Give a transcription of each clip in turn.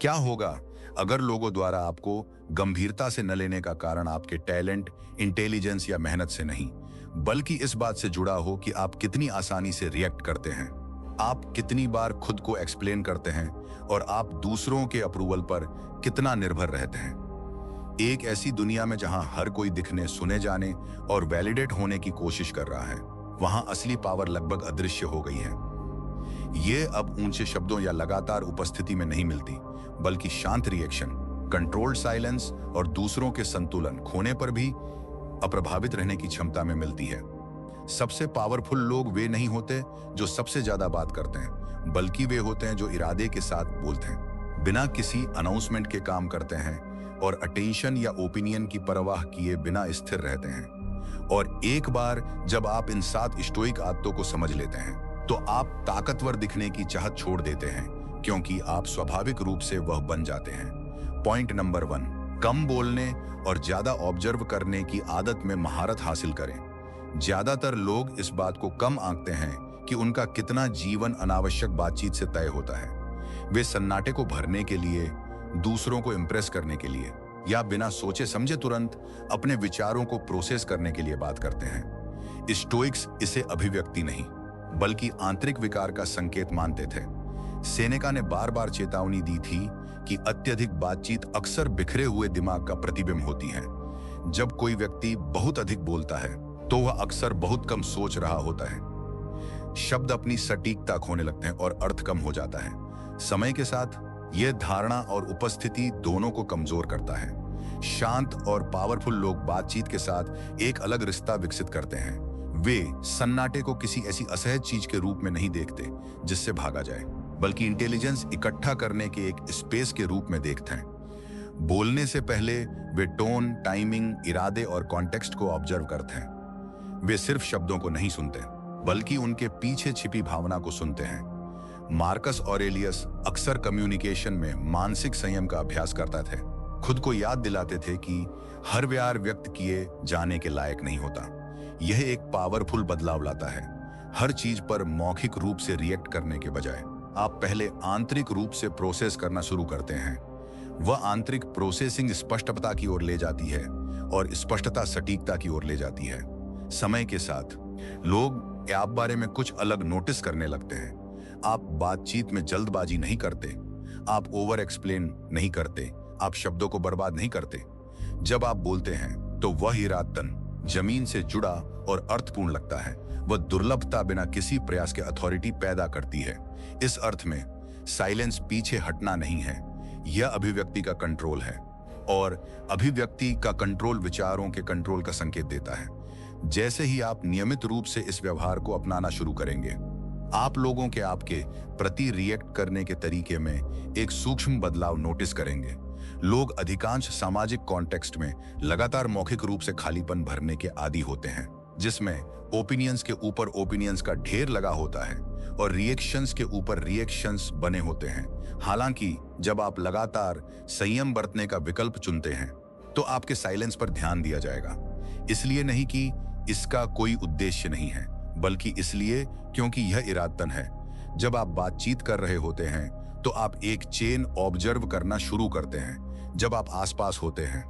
क्या होगा अगर लोगों द्वारा आपको गंभीरता से न लेने का कारण आपके टैलेंट, इंटेलिजेंस या मेहनत से नहीं, बल्कि इस बात से जुड़ा हो कि आप कितनी आसानी से रिएक्ट करते हैं, आप कितनी बार खुद को एक्सप्लेन करते हैं और आप दूसरों के अप्रूवल पर कितना निर्भर रहते हैं। एक ऐसी दुनिया में जहां हर कोई दिखने, सुने जाने और वैलिडेट होने की कोशिश कर रहा है, वहां असली पावर लगभग अदृश्य हो गई है। ये अब ऊंचे शब्दों या लगातार उपस्थिति में नहीं मिलती, बल्कि शांत रिएक्शन, कंट्रोल्ड साइलेंस और दूसरों के संतुलन खोने पर भी अप्रभावित रहने की क्षमता में मिलती है। सबसे पावरफुल लोग वे नहीं होते जो सबसे ज्यादा बात करते हैं, बल्कि वे होते हैं जो इरादे के साथ बोलते हैं, बिना किसी अनाउंसमेंट के काम करते हैं और अटेंशन या ओपिनियन की परवाह किए बिना स्थिर रहते हैं। और एक बार जब आप इन 7 स्टोइक आदतों को समझ लेते हैं, तो आप ताकतवर दिखने की चाहत छोड़ देते हैं, क्योंकि आप स्वाभाविक रूप से वह बन जाते हैं। पॉइंट नंबर 1, कम बोलने और ज्यादा ऑब्जर्व करने की आदत में महारत हासिल करें। ज्यादातर लोग इस बात को कम आंकते हैं कि उनका कितना जीवन अनावश्यक बातचीत से तय होता है। वे सन्नाटे को भरने के लिए, दूसरों को इम्प्रेस करने के लिए या बिना सोचे समझे तुरंत अपने विचारों को प्रोसेस करने के लिए बात करते हैं। स्टोइक्स इसे अभिव्यक्ति नहीं, बल्कि आंतरिक विकार का संकेत मानते थे। सेनेका ने बार बार चेतावनी दी थी कि अत्यधिक बातचीत अक्सर बिखरे हुए दिमाग का प्रतिबिंब होती है। जब कोई व्यक्ति बहुत अधिक बोलता है, तो वह अक्सर बहुत कम सोच रहा होता है। शब्द अपनी सटीकता खोने लगते हैं और अर्थ कम हो जाता है। समय के साथ यह धारणा और उपस्थिति दोनों को कमजोर करता है। शांत और पावरफुल लोग बातचीत के साथ एक अलग रिश्ता विकसित करते हैं। वे सन्नाटे को किसी ऐसी असहज चीज के रूप में नहीं देखते जिससे भागा जाए, बल्कि इंटेलिजेंस इकट्ठा करने के एक स्पेस के रूप में देखते हैं। बोलने से पहले वे टोन, टाइमिंग, इरादे और कॉन्टेक्स्ट को ऑब्जर्व करते हैं। वे सिर्फ शब्दों को नहीं सुनते, बल्कि उनके पीछे छिपी भावना को सुनते हैं। मार्कस ऑरेलियस अक्सर कम्युनिकेशन में मानसिक संयम का अभ्यास करता थे। खुद को याद दिलाते थे कि हर विचार व्यक्त किए जाने के लायक नहीं होता। यह एक पावरफुल बदलाव लाता है। हर चीज पर मौखिक रूप से रिएक्ट करने के बजाय आप पहले आंतरिक रूप से प्रोसेस करना शुरू करते हैं। वह आंतरिक प्रोसेसिंग स्पष्टता की ओर ले जाती है और स्पष्टता सटीकता की ओर ले जाती है। समय के साथ लोग आप बारे में कुछ अलग नोटिस करने लगते हैं। आप बातचीत में जल्दबाजी नहीं करते, आप ओवर एक्सप्लेन नहीं करते, आप शब्दों को बर्बाद नहीं करते। जब आप बोलते हैं तो वह इरादतन जमीन से जुड़ा और अर्थपूर्ण लगता है। वह दुर्लभता बिना किसी प्रयास के अथॉरिटी पैदा करती है। इस अर्थ में साइलेंस पीछे हटना नहीं है, यह अभिव्यक्ति का कंट्रोल है, और अभिव्यक्ति का कंट्रोल विचारों के कंट्रोल का संकेत देता है। जैसे ही आप नियमित रूप से इस व्यवहार को अपनाना शुरू करेंगे, आप लोगों के आपके प्रति रिएक्ट करने के तरीके में एक सूक्ष्म बदलाव नोटिस करेंगे। लोग अधिकांश सामाजिक कॉन्टेक्स्ट में लगातार मौखिक रूप से खालीपन भरने के आदी होते हैं, जिसमें ओपिनियंस के ऊपर ओपिनियंस का ढेर लगा होता है और रिएक्शंस के ऊपर रिएक्शंस बने होते हैं। हालांकि जब आप लगातार संयम बरतने का विकल्प चुनते हैं, तो आपके साइलेंस पर ध्यान दिया जाएगा। इसलिए नहीं कि इसका कोई उद्देश्य नहीं है, बल्कि इसलिए क्योंकि यह इरादतन है। जब आप बातचीत कर रहे होते हैं, तो आप एक चेन ऑब्जर्व करना शुरू करते हैं। जब आप आसपास होते हैं,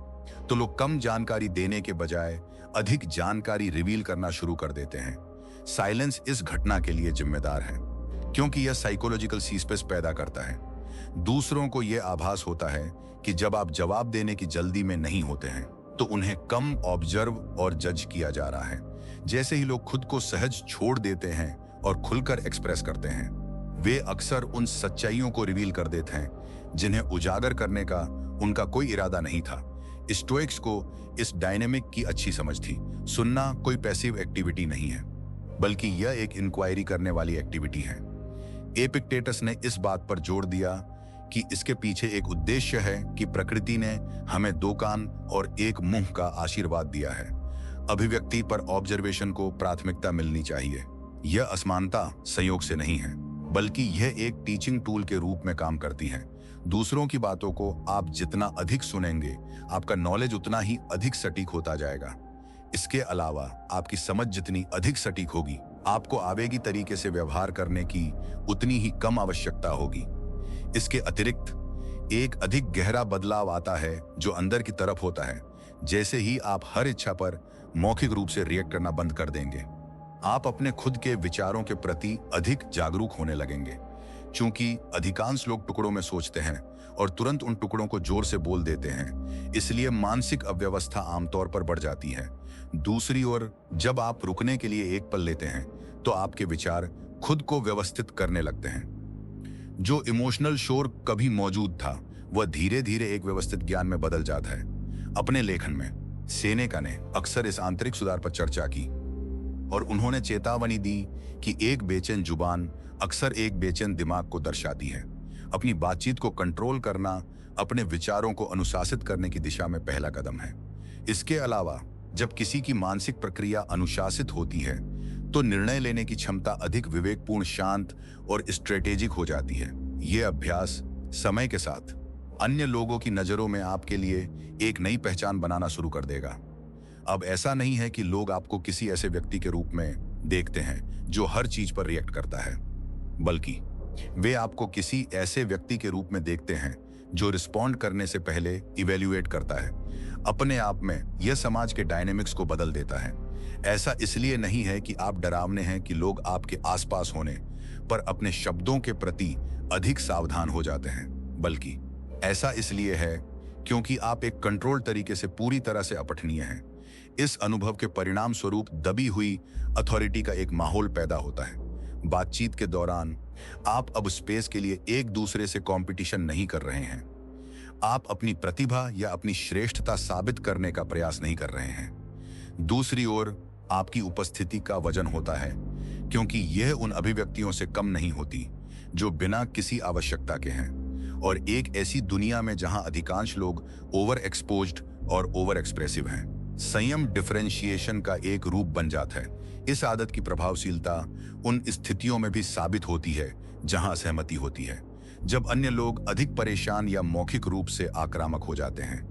तो लोग कम जानकारी देने के बजाय अधिक जानकारी रिवील करना शुरू कर देते हैं। साइलेंस इस घटना के लिए जिम्मेदार है, क्योंकि यह साइकोलॉजिकल सी स्पेस पैदा करता है। दूसरों को यह आभास होता है कि जब आप जवाब देने की जल्दी में नहीं होते हैं, तो उन्हें कम ऑब्जर्व और जज किया जा रहा है। जैसे ही लोग खुद को सहज छोड़ देते हैं और खुलकर एक्सप्रेस करते हैं, वे अक्सर उन सच्चाइयों को रिवील कर देते हैं जिन्हें उजागर करने का उनका कोई इरादा नहीं था। स्टोइक्स को इस डायनेमिक की अच्छी समझ थी। सुनना कोई पैसिव एक्टिविटी नहीं है, बल्कि यह एक इंक्वायरी करने वाली एक्टिविटी है। एपिक्टेटस ने इस बात पर जोर दिया कि इसके पीछे एक उद्देश्य है कि प्रकृति ने हमें 2 कान और 1 मुंह का आशीर्वाद दिया है। अभिव्यक्ति पर ऑब्जर्वेशन को प्राथमिकता मिलनी चाहिए। यह असमानता संयोग से नहीं है, बल्कि यह एक टीचिंग टूल के रूप में काम करती है। दूसरों की बातों को आप जितना अधिक सुनेंगे, आपका नॉलेज उतना ही अधिक सटीक होता जाएगा। इसके अलावा आपकी समझ जितनी अधिक सटीक होगी, आपको आवेगी तरीके से व्यवहार करने की उतनी ही कम आवश्यकता होगी। इसके अतिरिक्त एक अधिक गहरा बदलाव आता है जो अंदर की तरफ होता है जैसे ही आप हर इच्छा पर मौखिक रूप से रिएक्ट करना बंद कर देंगे। आप अपने खुद के विचारों के प्रति अधिक जागरूक होने लगेंगे। चूंकि अधिकांश लोग टुकड़ों में सोचते हैं और तुरंत उन टुकड़ों को जोर से बोल देते हैं, इसलिए मानसिक अव्यवस्था आमतौर पर बढ़ जाती है। दूसरी ओर, जब आप रुकने के लिए एक पल लेते हैं तो आपके विचार खुद को व्यवस्थित करने लगते हैं। जो इमोशनल शोर कभी मौजूद था वह धीरे धीरे एक व्यवस्थित ज्ञान में बदल जाता है। अपने लेखन में सेनेका ने अक्सर इस आंतरिक सुधार पर चर्चा की और उन्होंने चेतावनी दी कि एक बेचैन जुबान अक्सर एक बेचैन दिमाग को दर्शाती है। अपनी बातचीत को कंट्रोल करना अपने विचारों को अनुशासित करने की दिशा में पहला कदम है। इसके अलावा जब किसी की मानसिक प्रक्रिया अनुशासित होती है तो निर्णय लेने की क्षमता अधिक विवेकपूर्ण, शांत और स्ट्रेटेजिक हो जाती है। यह अभ्यास समय के साथ अन्य लोगों की नजरों में आपके लिए एक नई पहचान बनाना शुरू कर देगा। अब ऐसा नहीं है कि लोग आपको किसी ऐसे व्यक्ति के रूप में देखते हैं जो हर चीज पर रिएक्ट करता है, बल्कि वे आपको किसी ऐसे व्यक्ति के रूप में देखते हैं जो रिस्पॉन्ड करने से पहले इवेल्युएट करता है। अपने आप में यह समाज के डायनेमिक्स को बदल देता है। ऐसा इसलिए नहीं है कि आप डरावने हैं कि लोग आपके आसपास होने पर अपने शब्दों के प्रति अधिक सावधान हो जाते हैं, बल्कि ऐसा इसलिए है क्योंकि आप एक कंट्रोल तरीके से पूरी तरह से अपठनीय हैं। इस अनुभव के परिणाम स्वरूप दबी हुई अथॉरिटी का एक माहौल पैदा होता है। बातचीत के दौरान आप अब स्पेस के लिए एक दूसरे से कंपटीशन नहीं कर रहे हैं। आप अपनी प्रतिभा या अपनी श्रेष्ठता साबित करने का प्रयास नहीं कर रहे हैं। दूसरी ओर, आपकी उपस्थिति का वजन होता है क्योंकि यह उन अभिव्यक्तियों से कम नहीं होती जो बिना किसी आवश्यकता के हैं। और एक ऐसी दुनिया में जहां अधिकांश लोग ओवर एक्सपोज्ड और ओवर एक्सप्रेसिव हैं, संयम डिफरेंशिएशन का एक रूप बन जाता है। इस आदत की प्रभावशीलता उन स्थितियों में भी साबित होती है जहां असहमति होती है। जब अन्य लोग अधिक परेशान या मौखिक रूप से आक्रामक हो जाते हैं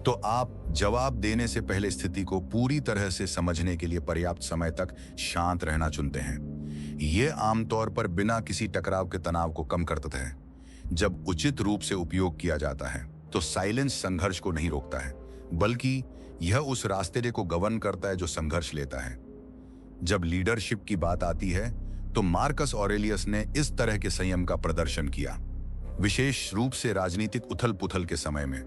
तो आप जवाब देने से पहले स्थिति को पूरी तरह से समझने के लिए पर्याप्त समय तक शांत रहना चुनते हैं। यह आमतौर पर बिना किसी टकराव के तनाव को कम करता है। जब उचित रूप से उपयोग किया जाता है तो साइलेंस संघर्ष को नहीं रोकता है, बल्कि यह उस रास्ते को गवर्न करता है जो संघर्ष लेता है। जब लीडरशिप की बात आती है तो मार्कस ऑरेलियस ने इस तरह के संयम का प्रदर्शन किया, विशेष रूप से राजनीतिक उथल-पुथल के समय में।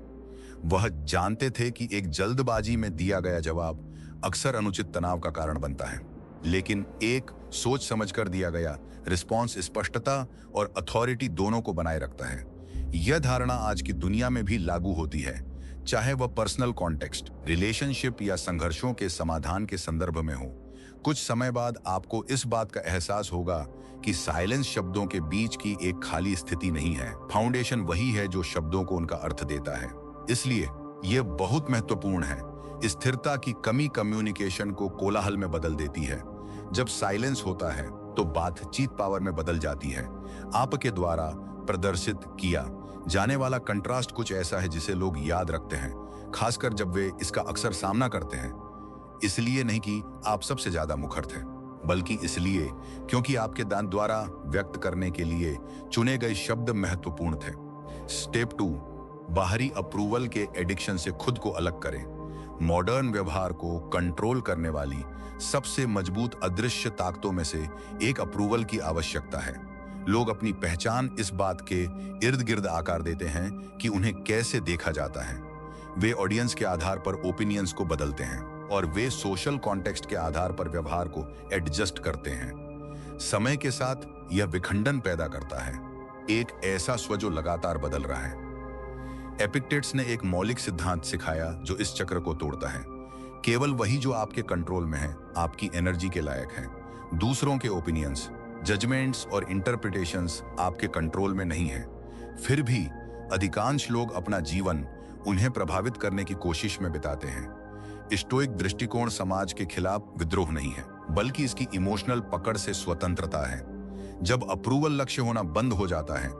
वह जानते थे कि एक जल्दबाजी में दिया गया जवाब अक्सर अनुचित तनाव का कारण बनता है, लेकिन एक सोच समझकर दिया गया रिस्पॉन्स स्पष्टता और अथॉरिटी दोनों को बनाए रखता है। यह धारणा आज की दुनिया में भी लागू होती है, चाहे वह पर्सनल कॉन्टेक्स्ट, रिलेशनशिप या संघर्षों के समाधान के संदर्भ में हो। कुछ समय बाद आपको इस बात का एहसास होगा कि साइलेंस शब्दों के बीच की एक खाली स्थिति नहीं है। फाउंडेशन वही है जो शब्दों को उनका अर्थ देता है। इसलिए यह बहुत महत्वपूर्ण है। स्थिरता की कमी कम्युनिकेशन को कोलाहल में बदल देती है। जब साइलेंस होता है तो बातचीत पावर में बदल जाती है। आपके द्वारा प्रदर्शित किया जाने वाला कंट्रास्ट कुछ ऐसा है जिसे लोग याद रखते हैं, खासकर जब वे इसका अक्सर सामना करते हैं। इसलिए नहीं कि आप सबसे ज्यादा मुखर थे, बल्कि इसलिए क्योंकि आपके दांत द्वारा व्यक्त करने के लिए चुने गए शब्द महत्वपूर्ण थे। स्टेप 2, बाहरी अप्रूवल के एडिक्शन से खुद को अलग करें। मॉडर्न व्यवहार को कंट्रोल करने वाली सबसे मजबूत अदृश्य ताकतों में से एक अप्रूवल की आवश्यकता है। लोग अपनी पहचान इस बात के इर्द गिर्द आकार देते हैं कि उन्हें कैसे देखा जाता है। वे ऑडियंस के आधार पर ओपिनियंस को बदलते हैं और वे सोशल कॉन्टेक्स्ट के आधार पर व्यवहार को एडजस्ट करते हैं। समय के साथ यह विखंडन पैदा करता है, एक ऐसा स्व जो लगातार बदल रहा है। एपिक्टेट्स ने एक मौलिक सिद्धांत सिखाया जो इस चक्र को तोड़ता है। केवल वही जो आपके कंट्रोल में है, आपकी एनर्जी के लायक है। दूसरों के ओपिनियंस, जजमेंट्स और इंटरप्रिटेशंस आपके कंट्रोल में नहीं है। फिर भी अधिकांश लोग अपना जीवन उन्हें प्रभावित करने की कोशिश में बिताते हैं। स्टोइक दृष्टिकोण समाज के खिलाफ विद्रोह नहीं है, बल्कि इसकी इमोशनल पकड़ से स्वतंत्रता है। जब अप्रूवल लक्ष्य होना बंद हो जाता है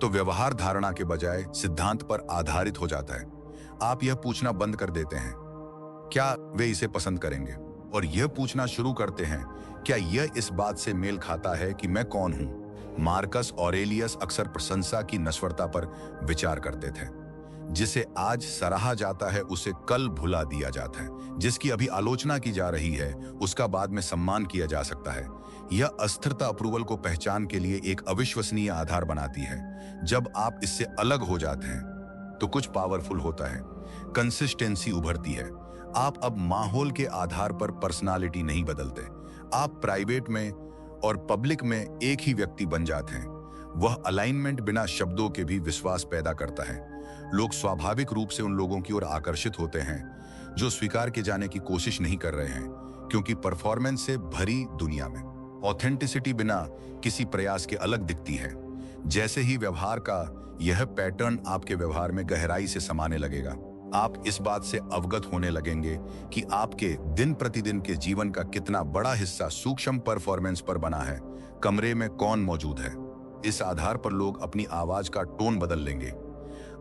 तो व्यवहार धारणा के बजाय सिद्धांत पर आधारित हो जाता है। आप यह पूछना बंद कर देते हैं, क्या वे इसे पसंद करेंगे, और यह पूछना शुरू करते हैं, क्या यह इस बात से मेल खाता है कि मैं कौन हूं। मार्कस ऑरेलियस अक्सर प्रशंसा की नश्वरता पर विचार करते थे। जिसे आज सराहा जाता है उसे कल भुला दिया जाता है, जिसकी अभी आलोचना की जा रही है उसका बाद में सम्मान किया जा सकता है। यह अस्थिरता अप्रूवल को पहचान के लिए एक अविश्वसनीय आधार बनाती है। जब आप इससे अलग हो जाते हैं तो कुछ पावरफुल होता है, कंसिस्टेंसी उभरती है। आप अब माहौल के आधार पर पर्सनालिटी नहीं बदलते, आप प्राइवेट में और पब्लिक में एक ही व्यक्ति बन जाते हैं। वह अलाइनमेंट बिना शब्दों के भी विश्वास पैदा करता है। लोग स्वाभाविक रूप से उन लोगों की ओर आकर्षित होते हैं जो स्वीकार किए जाने की कोशिश नहीं कर रहे हैं, क्योंकि परफॉर्मेंस से भरी दुनिया में ऑथेंटिसिटी बिना किसी प्रयास के अलग दिखती है। जैसे ही व्यवहार का यह पैटर्न आपके व्यवहार में गहराई से समाने लगेगा, आप इस बात से अवगत होने लगेंगे कि आपके दिन प्रतिदिन के जीवन का कितना बड़ा हिस्सा सूक्ष्म परफॉर्मेंस पर बना है। कमरे में कौन मौजूद है, इस आधार पर लोग अपनी आवाज का टोन बदल लेंगे।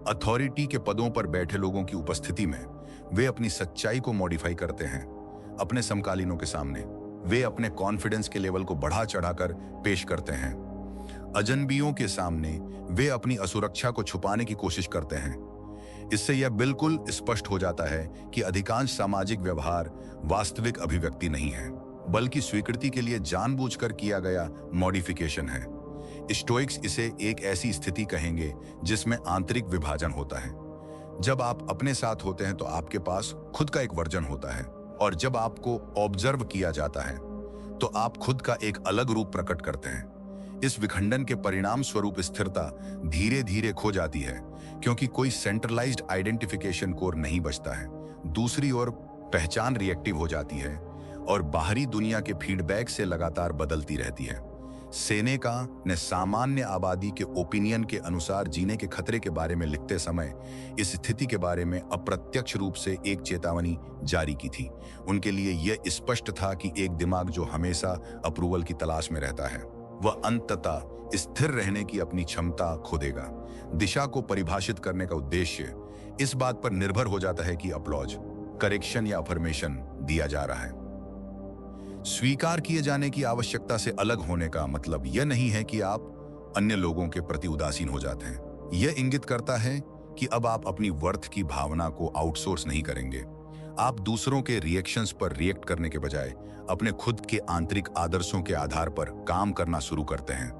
अथॉरिटी के पदों पर बैठे लोगों की उपस्थिति में वे अपनी सच्चाई को मॉडिफाई करते हैं। अपने समकालीनों के सामने वे अपने कॉन्फिडेंस के लेवल को बढ़ा चढ़ाकर पेश करते हैं। अजनबियों के सामने वे अपनी असुरक्षा को छुपाने की कोशिश करते हैं। इससे यह बिल्कुल स्पष्ट हो जाता है कि अधिकांश सामाजिक व्यवहार वास्तविक अभिव्यक्ति नहीं है, बल्कि स्वीकृति के लिए जानबूझकर किया गया मॉडिफिकेशन है। स्टोइक्स इसे एक ऐसी स्थिति कहेंगे जिसमें आंतरिक विभाजन होता है। जब आप अपने साथ होते हैं तो आपके पास खुद का एक वर्जन होता है, और जब आपको ऑब्जर्व किया जाता है तो आप खुद का एक अलग रूप प्रकट करते हैं। इस विखंडन के परिणाम स्वरूप स्थिरता धीरे धीरे खो जाती है, क्योंकि कोई सेंट्रलाइज्ड आइडेंटिफिकेशन कोर नहीं बचता है। दूसरी ओर पहचान रिएक्टिव हो जाती है और बाहरी दुनिया के फीडबैक से लगातार बदलती रहती है। सेनेका ने सामान्य आबादी के ओपिनियन के अनुसार जीने के खतरे के बारे में लिखते समय इस स्थिति के बारे में अप्रत्यक्ष रूप से एक चेतावनी जारी की थी। उनके लिए यह स्पष्ट था कि एक दिमाग जो हमेशा अप्रूवल की तलाश में रहता है, वह अंततः स्थिर रहने की अपनी क्षमता खो देगा। दिशा को परिभाषित करने का उद्देश्य इस बात पर निर्भर हो जाता है कि अपलॉज, करेक्शन या अफर्मेशन दिया जा रहा है। स्वीकार किए जाने की आवश्यकता से अलग होने का मतलब यह नहीं है कि आप अन्य लोगों के प्रति उदासीन हो जाते हैं। यह इंगित करता है कि अब आप अपनी वर्थ की भावना को आउटसोर्स नहीं करेंगे। आप दूसरों के रिएक्शंस पर रिएक्ट करने के बजाय अपने खुद के आंतरिक आदर्शों के आधार पर काम करना शुरू करते हैं।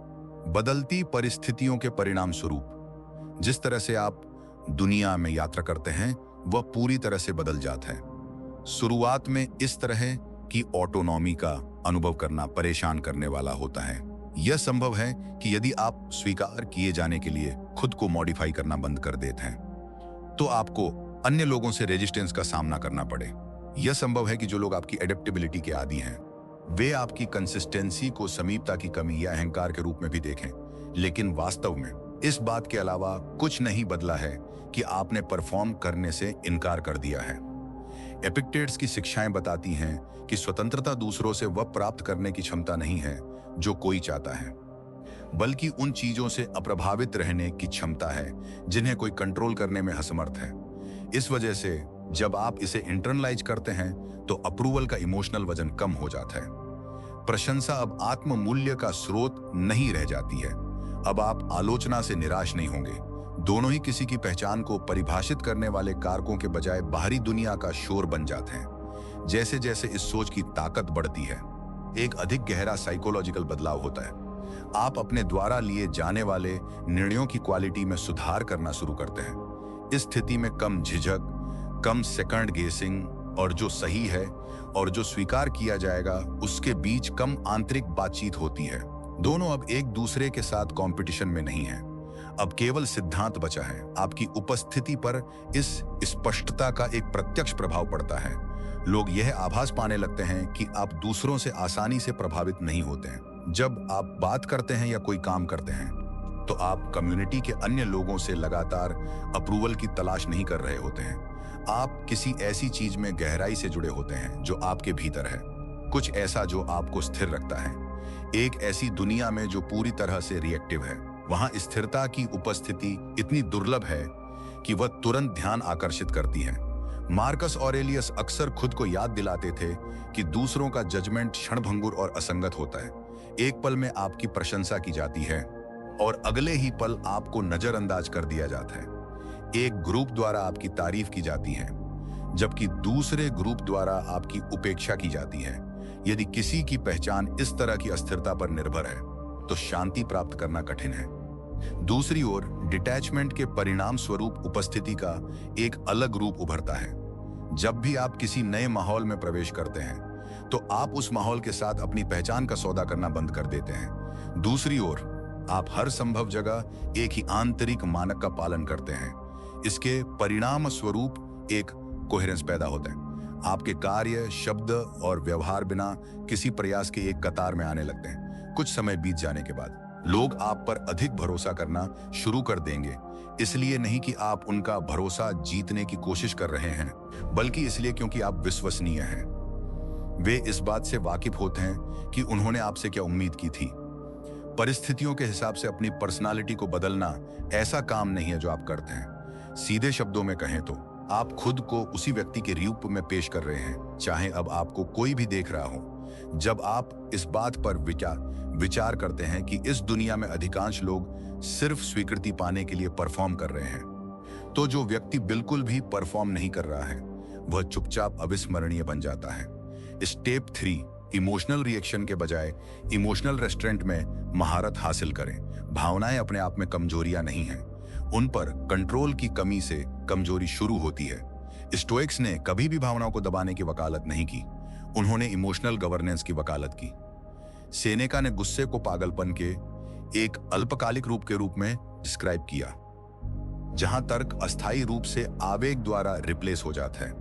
बदलती परिस्थितियों के परिणाम स्वरूप जिस तरह से आप दुनिया में यात्रा करते हैं वह पूरी तरह से बदल जाता है। शुरुआत में इस तरह की ऑटोनॉमी का अनुभव करना परेशान करने वाला होता है। यह संभव है कि यदि आप स्वीकार किए जाने के लिए खुद को मॉडिफाई करना बंद कर देते हैं तो आपको अन्य लोगों से रेजिस्टेंस का सामना करना पड़े। यह संभव है कि जो लोग आपकी एडेप्टेबिलिटी के आदी हैं वे आपकी कंसिस्टेंसी को समीपता की कमी या अहंकार के रूप में भी देखें, लेकिन वास्तव में इस बात के अलावा कुछ नहीं बदला है कि आपने परफॉर्म करने से इनकार कर दिया है। एपिक्टेट्स की शिक्षाएं बताती हैं कि स्वतंत्रता दूसरों से वह प्राप्त करने की क्षमता नहीं है जो कोई चाहता है, बल्कि उन चीजों से अप्रभावित रहने की क्षमता है जिन्हें कोई कंट्रोल करने में असमर्थ है। इस वजह से जब आप इसे इंटरनलाइज करते हैं तो अप्रूवल का इमोशनल वजन कम हो जाता है। प्रशंसा अब आत्म मूल्य का स्रोत नहीं रह जाती है। अब आप आलोचना से निराश नहीं होंगे। दोनों ही किसी की पहचान को परिभाषित करने वाले कारकों के बजाय बाहरी दुनिया का शोर बन जाते हैं। जैसे जैसे इस सोच की ताकत बढ़ती है, एक अधिक गहरा साइकोलॉजिकल बदलाव होता है। आप अपने द्वारा लिए जाने वाले निर्णयों की क्वालिटी में सुधार करना शुरू करते हैं। इस स्थिति में कम झिझक, कम सेकंड गेसिंग और जो सही है और जो स्वीकार किया जाएगा उसके बीच कम आंतरिक बातचीत होती है। दोनों अब एक दूसरे के साथ कंपटीशन में नहीं है। अब केवल सिद्धांत बचा है। आपकी उपस्थिति पर इस स्पष्टता का एक प्रत्यक्ष प्रभाव पड़ता है। लोग यह आभास पाने लगते हैं कि आप दूसरों से आसानी से प्रभावित नहीं होते हैं। जब आप बात करते हैं या कोई काम करते हैं तो आप कम्युनिटी के अन्य लोगों से लगातार अप्रूवल की तलाश नहीं कर रहे होते हैं। आप किसी ऐसी चीज में गहराई से जुड़े होते हैं जो आपके भीतर है, कुछ ऐसा जो आपको स्थिर रखता है। एक ऐसी दुनिया में जो पूरी तरह से रिएक्टिव है, वहां स्थिरता की उपस्थिति इतनी दुर्लभ है कि वह तुरंत ध्यान आकर्षित करती है। मार्कस ऑरेलियस अक्सर खुद को याद दिलाते थे कि दूसरों का जजमेंट क्षणभंगुर और असंगत होता है। एक पल में आपकी प्रशंसा की जाती है और अगले ही पल आपको नजरअंदाज कर दिया जाता है। एक ग्रुप द्वारा आपकी तारीफ की जाती है जबकि दूसरे ग्रुप द्वारा आपकी उपेक्षा की जाती है। यदि किसी की पहचान इस तरह की अस्थिरता पर निर्भर है तो शांति प्राप्त करना कठिन है। दूसरी ओर डिटैचमेंट के परिणाम स्वरूप उपस्थिति का एक अलग रूप उभरता है। जब भी आप किसी नए माहौल में प्रवेश करते हैं तो आप उस माहौल के साथ अपनी पहचान का सौदा करना बंद कर देते हैं। दूसरी ओर आप हर संभव जगह एक ही आंतरिक मानक का पालन करते हैं। इसके परिणाम स्वरूप एक कोहेरेंस पैदा होता है। आपके कार्य, शब्द और व्यवहार बिना किसी प्रयास के एक कतार में आने लगते हैं। कुछ समय बीत जाने के बाद लोग आप पर अधिक भरोसा करना शुरू कर देंगे, इसलिए नहीं कि आप उनका भरोसा जीतने की कोशिश कर रहे हैं, बल्कि इसलिए क्योंकि आप विश्वसनीय हैं। वे इस बात से वाकिफ होते हैं कि उन्होंने आपसे क्या उम्मीद की थी। परिस्थितियों के हिसाब से अपनी पर्सनालिटी को बदलना ऐसा काम नहीं है जो आप करते हैं। सीधे शब्दों में कहें तो आप खुद को उसी व्यक्ति के रूप में पेश कर रहे हैं, चाहे अब आपको कोई भी देख रहा हो। जब आप इस बात पर विचार करते हैं कि इस दुनिया में अधिकांश लोग सिर्फ स्वीकृति पाने के लिए परफॉर्म कर रहे हैं, तो जो व्यक्ति बिल्कुल भी परफॉर्म नहीं कर रहा है वह चुपचाप अविस्मरणीय बन जाता है। स्टेप 3, इमोशनल रिएक्शन के बजाय इमोशनल रेस्टोरेंट में महारत हासिल करें। भावनाएं अपने आप में कमजोरियां नहीं हैं, उन पर कंट्रोल की कमी से कमजोरी शुरू होती है। स्टोइक्स ने कभी भी भावनाओं को दबाने की वकालत नहीं की, उन्होंने इमोशनल गवर्नेंस की वकालत की। सेनेका ने गुस्से को पागलपन के एक अल्पकालिक रूप के रूप में डिस्क्राइब किया, जहां तर्क अस्थायी रूप से आवेग द्वारा रिप्लेस हो जाता है।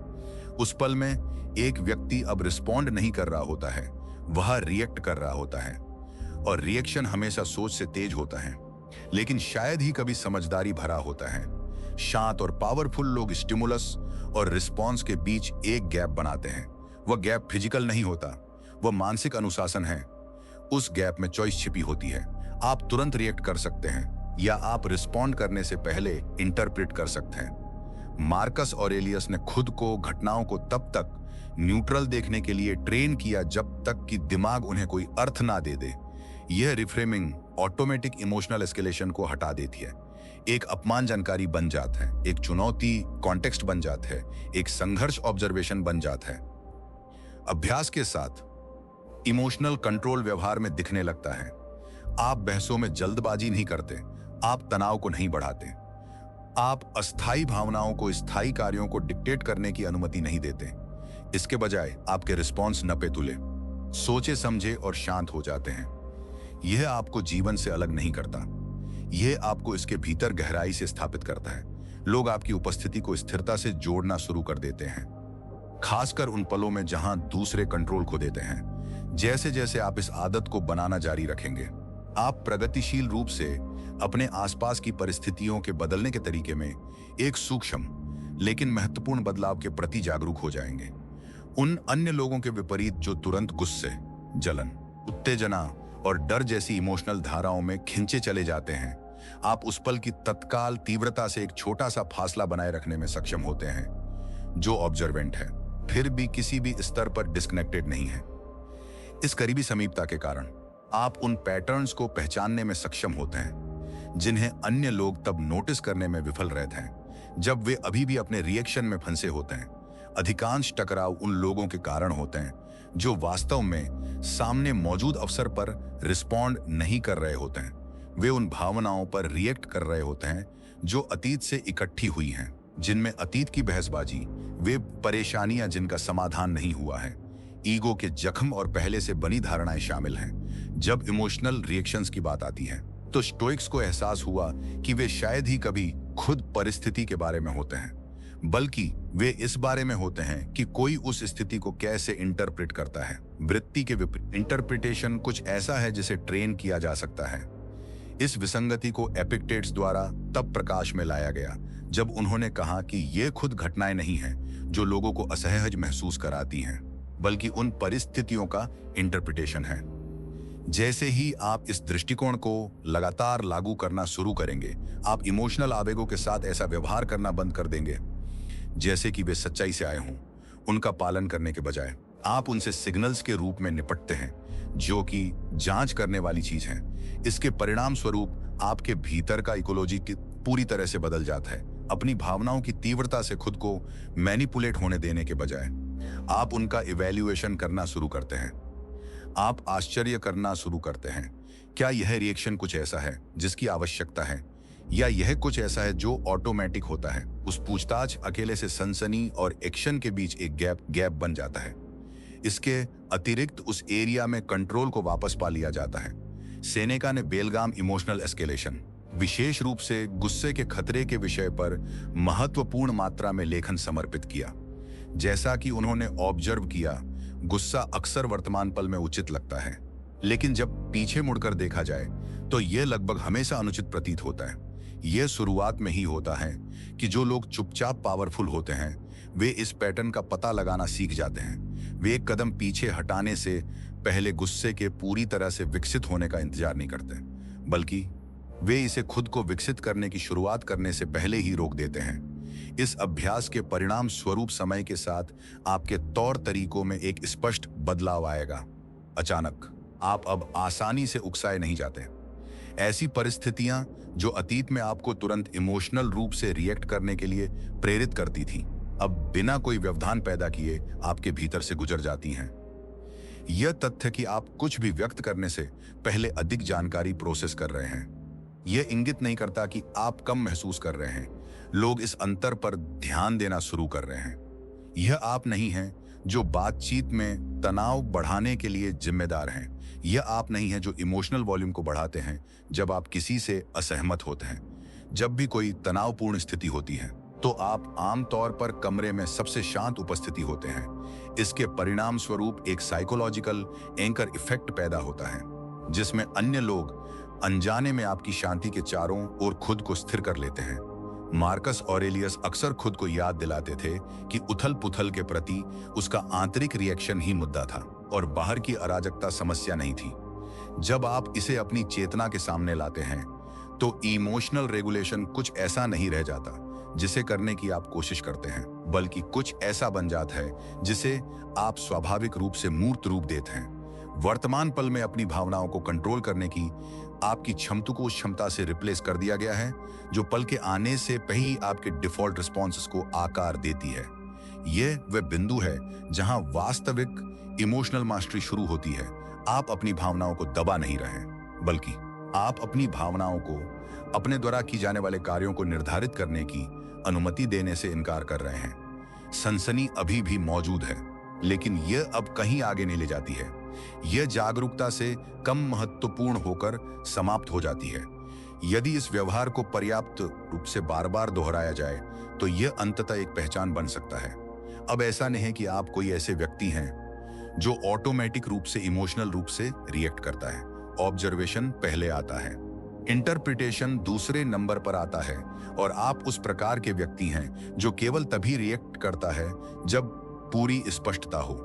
उस पल में एक व्यक्ति अब रिस्पॉन्ड नहीं कर रहा होता है, वह रिएक्ट कर रहा होता है, और रिएक्शन हमेशा सोच से तेज होता है, लेकिन शायद ही कभी समझदारी भरा होता है। शांत और पावरफुल लोग स्टिमुलस और रिस्पॉन्स के बीच एक गैप बनाते हैं। वह गैप फिजिकल नहीं होता, वह मानसिक अनुशासन है। उस गैप में चॉइस छिपी होती है। आप तुरंत रिएक्ट कर सकते हैं या आप रिस्पॉन्ड करने से पहले इंटरप्रेट कर सकते हैं। मार्कस ऑरेलियस ने खुद को घटनाओं को तब तक न्यूट्रल देखने के लिए ट्रेन किया जब तक कि दिमाग उन्हें कोई अर्थ ना दे दे। यह रिफ्रेमिंग ऑटोमेटिक इमोशनल एस्केलेशन को हटा देती है। एक अपमान जानकारी बन जाता है, एक चुनौती कॉन्टेक्स्ट बन जाता है, एक संघर्ष ऑब्जर्वेशन बन जाता है। अभ्यास के साथ इमोशनल कंट्रोल व्यवहार में दिखने लगता है। आप बहसों में जल्दबाजी नहीं करते, आप तनाव को नहीं बढ़ाते, आप अस्थायी भावनाओं को स्थायी कार्यों को डिक्टेट करने की अनुमति नहीं देते। इसके बजाय आपके रिस्पॉन्स नपे तुले, सोचे समझे और शांत हो जाते हैं। यह आपको जीवन से अलग नहीं करता, यह आपको इसके भीतर गहराई से स्थापित करता है। लोग आपकी उपस्थिति को स्थिरता से जोड़ना शुरू कर देते हैं, खासकर उन पलों में जहां दूसरे कंट्रोल खो देते हैं। जैसे जैसे आप इस आदत को बनाना जारी रखेंगे, आप प्रगतिशील रूप से अपने आसपास की परिस्थितियों के बदलने के तरीके में एक सूक्ष्म लेकिन महत्वपूर्ण बदलाव के प्रति जागरूक हो जाएंगे। उन अन्य लोगों के विपरीत जो तुरंत गुस्से, जलन, उत्तेजना और डर जैसी इमोशनल धाराओं में खिंचे चले जाते हैं, आप उस पल की तत्काल तीव्रता से एक छोटा सा फासला बनाए रखने में सक्षम होते हैं। जो ऑब्जर्वेंट है फिर भी किसी भी स्तर पर डिस्कनेक्टेड नहीं है। इस करीबी समीपता के कारण आप उन पैटर्न्स को पहचानने में सक्षम होते हैं जिन्हें अन्य लोग तब नोटिस करने में विफल रहते हैं जब वे अभी भी अपने रिएक्शन में फंसे होते हैं। अधिकांश टकराव उन लोगों के कारण होते हैं जो वास्तव में सामने मौजूद अवसर पर रिस्पॉन्ड नहीं कर रहे होते हैं। वे उन भावनाओं पर रिएक्ट कर रहे होते हैं जो अतीत से इकट्ठी हुई हैं, जिनमें अतीत की बहसबाजी, वे परेशानियां जिनका समाधान नहीं हुआ है, ईगो के जख्म और पहले से बनी धारणाएं शामिल हैं। जब इमोशनल रिएक्शंस की बात आती है तो स्टोइक्स को एहसास हुआ कि वे शायद ही कभी खुद परिस्थिति के बारे में होते हैं, बल्कि वे इस बारे में होते हैं कि कोई उस स्थिति को कैसे इंटरप्रेट करता है। वृत्ति के विपरीत इंटरप्रिटेशन कुछ ऐसा है जिसे ट्रेन किया जा सकता है। इस विसंगति को एपिक्टेट्स द्वारा तब प्रकाश में लाया गया जब उन्होंने कहा कि ये खुद घटनाएं नहीं हैं जो लोगों को असहज महसूस कराती हैं, बल्कि उन परिस्थितियों का इंटरप्रिटेशन है। जैसे ही आप इस दृष्टिकोण को लगातार लागू करना शुरू करेंगे, आप इमोशनल आवेगों के साथ ऐसा व्यवहार करना बंद कर देंगे जैसे कि वे सच्चाई से आए हों। उनका पालन करने के बजाय आप उनसे सिग्नल्स के रूप में निपटते हैं, जो कि जांच करने वाली चीज है। इसके परिणाम स्वरूप आपके भीतर का इकोलॉजी पूरी तरह से बदल जाता है। अपनी भावनाओं की तीव्रता से खुद को मैनिपुलेट होने देने के बजाय आप उनका इवैल्यूएशन करना शुरू करते हैं। आप आश्चर्य करना शुरू करते हैं, क्या यह रिएक्शन कुछ ऐसा है जिसकी आवश्यकता है, या यह कुछ ऐसा है जो ऑटोमेटिक होता है। उस पूछताछ अकेले से सनसनी और एक्शन के बीच एक गैप बन जाता है। इसके अतिरिक्त उस एरिया में कंट्रोल को वापस पा लिया जाता है। सेनेका ने बेलगाम इमोशनल एस्केलेशन, विशेष रूप से गुस्से के खतरे के विषय पर महत्वपूर्ण मात्रा में लेखन समर्पित किया। जैसा कि उन्होंने ऑब्जर्व किया, गुस्सा अक्सर वर्तमान पल में उचित लगता है, लेकिन जब पीछे मुड़कर देखा जाए तो यह लगभग हमेशा अनुचित प्रतीत होता है। यह शुरुआत में ही होता है कि जो लोग चुपचाप पावरफुल होते हैं वे इस पैटर्न का पता लगाना सीख जाते हैं। वे एक कदम पीछे हटाने से पहले गुस्से के पूरी तरह से विकसित होने का इंतजार नहीं करते, बल्कि वे इसे खुद को विकसित करने की शुरुआत करने से पहले ही रोक देते हैं। इस अभ्यास के परिणाम स्वरूप समय के साथ आपके तौर तरीकों में एक स्पष्ट बदलाव आएगा। अचानक आप अब आसानी से उकसाए नहीं जाते। ऐसी परिस्थितियां जो अतीत में आपको तुरंत इमोशनल रूप से रिएक्ट करने के लिए प्रेरित करती थी, अब बिना कोई व्यवधान पैदा किए आपके भीतर से गुजर जाती हैं। यह तथ्य कि आप कुछ भी व्यक्त करने से पहले अधिक जानकारी प्रोसेस कर रहे हैं, यह इंगित नहीं करता कि आप कम महसूस कर रहे हैं। लोग इस अंतर पर ध्यान देना शुरू कर रहे हैं। यह आप नहीं हैं जो बातचीत में तनाव बढ़ाने के लिए जिम्मेदार हैं। यह आप नहीं है जो इमोशनल वॉल्यूम को बढ़ाते हैं जब आप किसी से असहमत होते हैं। जब भी कोई तनावपूर्ण स्थिति होती है तो आप आमतौर पर कमरे में सबसे शांत उपस्थिति होते हैं। इसके परिणाम स्वरूप एक साइकोलॉजिकल एंकर इफेक्ट पैदा होता है, जिसमें अन्य लोग अनजाने में आपकी शांति के चारों ओर खुद को स्थिर कर लेते हैं। मार्कस ऑरेलियस अक्सर खुद को याद दिलाते थे कि उथल पुथल के प्रति उसका आंतरिक रिएक्शन ही मुद्दा था और बाहर की अराजकता समस्या नहीं थी। जब आप इसे अपनी चेतना के सामने लाते हैं तो इमोशनल रेगुलेशन कुछ ऐसा नहीं रह जाता जिसे करने की आप कोशिश करते हैं, बल्कि कुछ ऐसा बन जाता है जिसे आप स्वाभाविक रूप से मूर्त रूप देते हैं। वर्तमान पल में अपनी भावनाओं को कंट्रोल करने की आपकी क्षमता को उस क्षमता से रिप्लेस कर दिया गया है जो पल के आने से पहले आपके डिफॉल्ट रिस्पॉन्सेस को आकार देती है। यह वह बिंदु है जहां वास्तविक इमोशनल मास्टरी शुरू होती है। आप अपनी भावनाओं को दबा नहीं रहे, बल्कि आप अपनी भावनाओं को अपने द्वारा की जाने वाले कार्यों को निर्धारित करने की अनुमति देने से इनकार कर रहे हैं। सनसनी अभी भी मौजूद है, लेकिन यह अब कहीं आगे नहीं ले जाती है। यह जागरूकता से कम महत्वपूर्ण होकर समाप्त हो जाती है। यदि इस व्यवहार को पर्याप्त रूप से बार बार दोहराया जाए तो यह अंततः एक पहचान बन सकता है। अब ऐसा नहीं है कि आप कोई ऐसे व्यक्ति हैं जो ऑटोमेटिक रूप से इमोशनल रूप से रिएक्ट करता है। ऑब्जर्वेशन पहले आता है, इंटरप्रिटेशन दूसरे नंबर पर आता है, और आप उस प्रकार के व्यक्ति हैं जो केवल तभी रिएक्ट करता है जब पूरी स्पष्टता हो।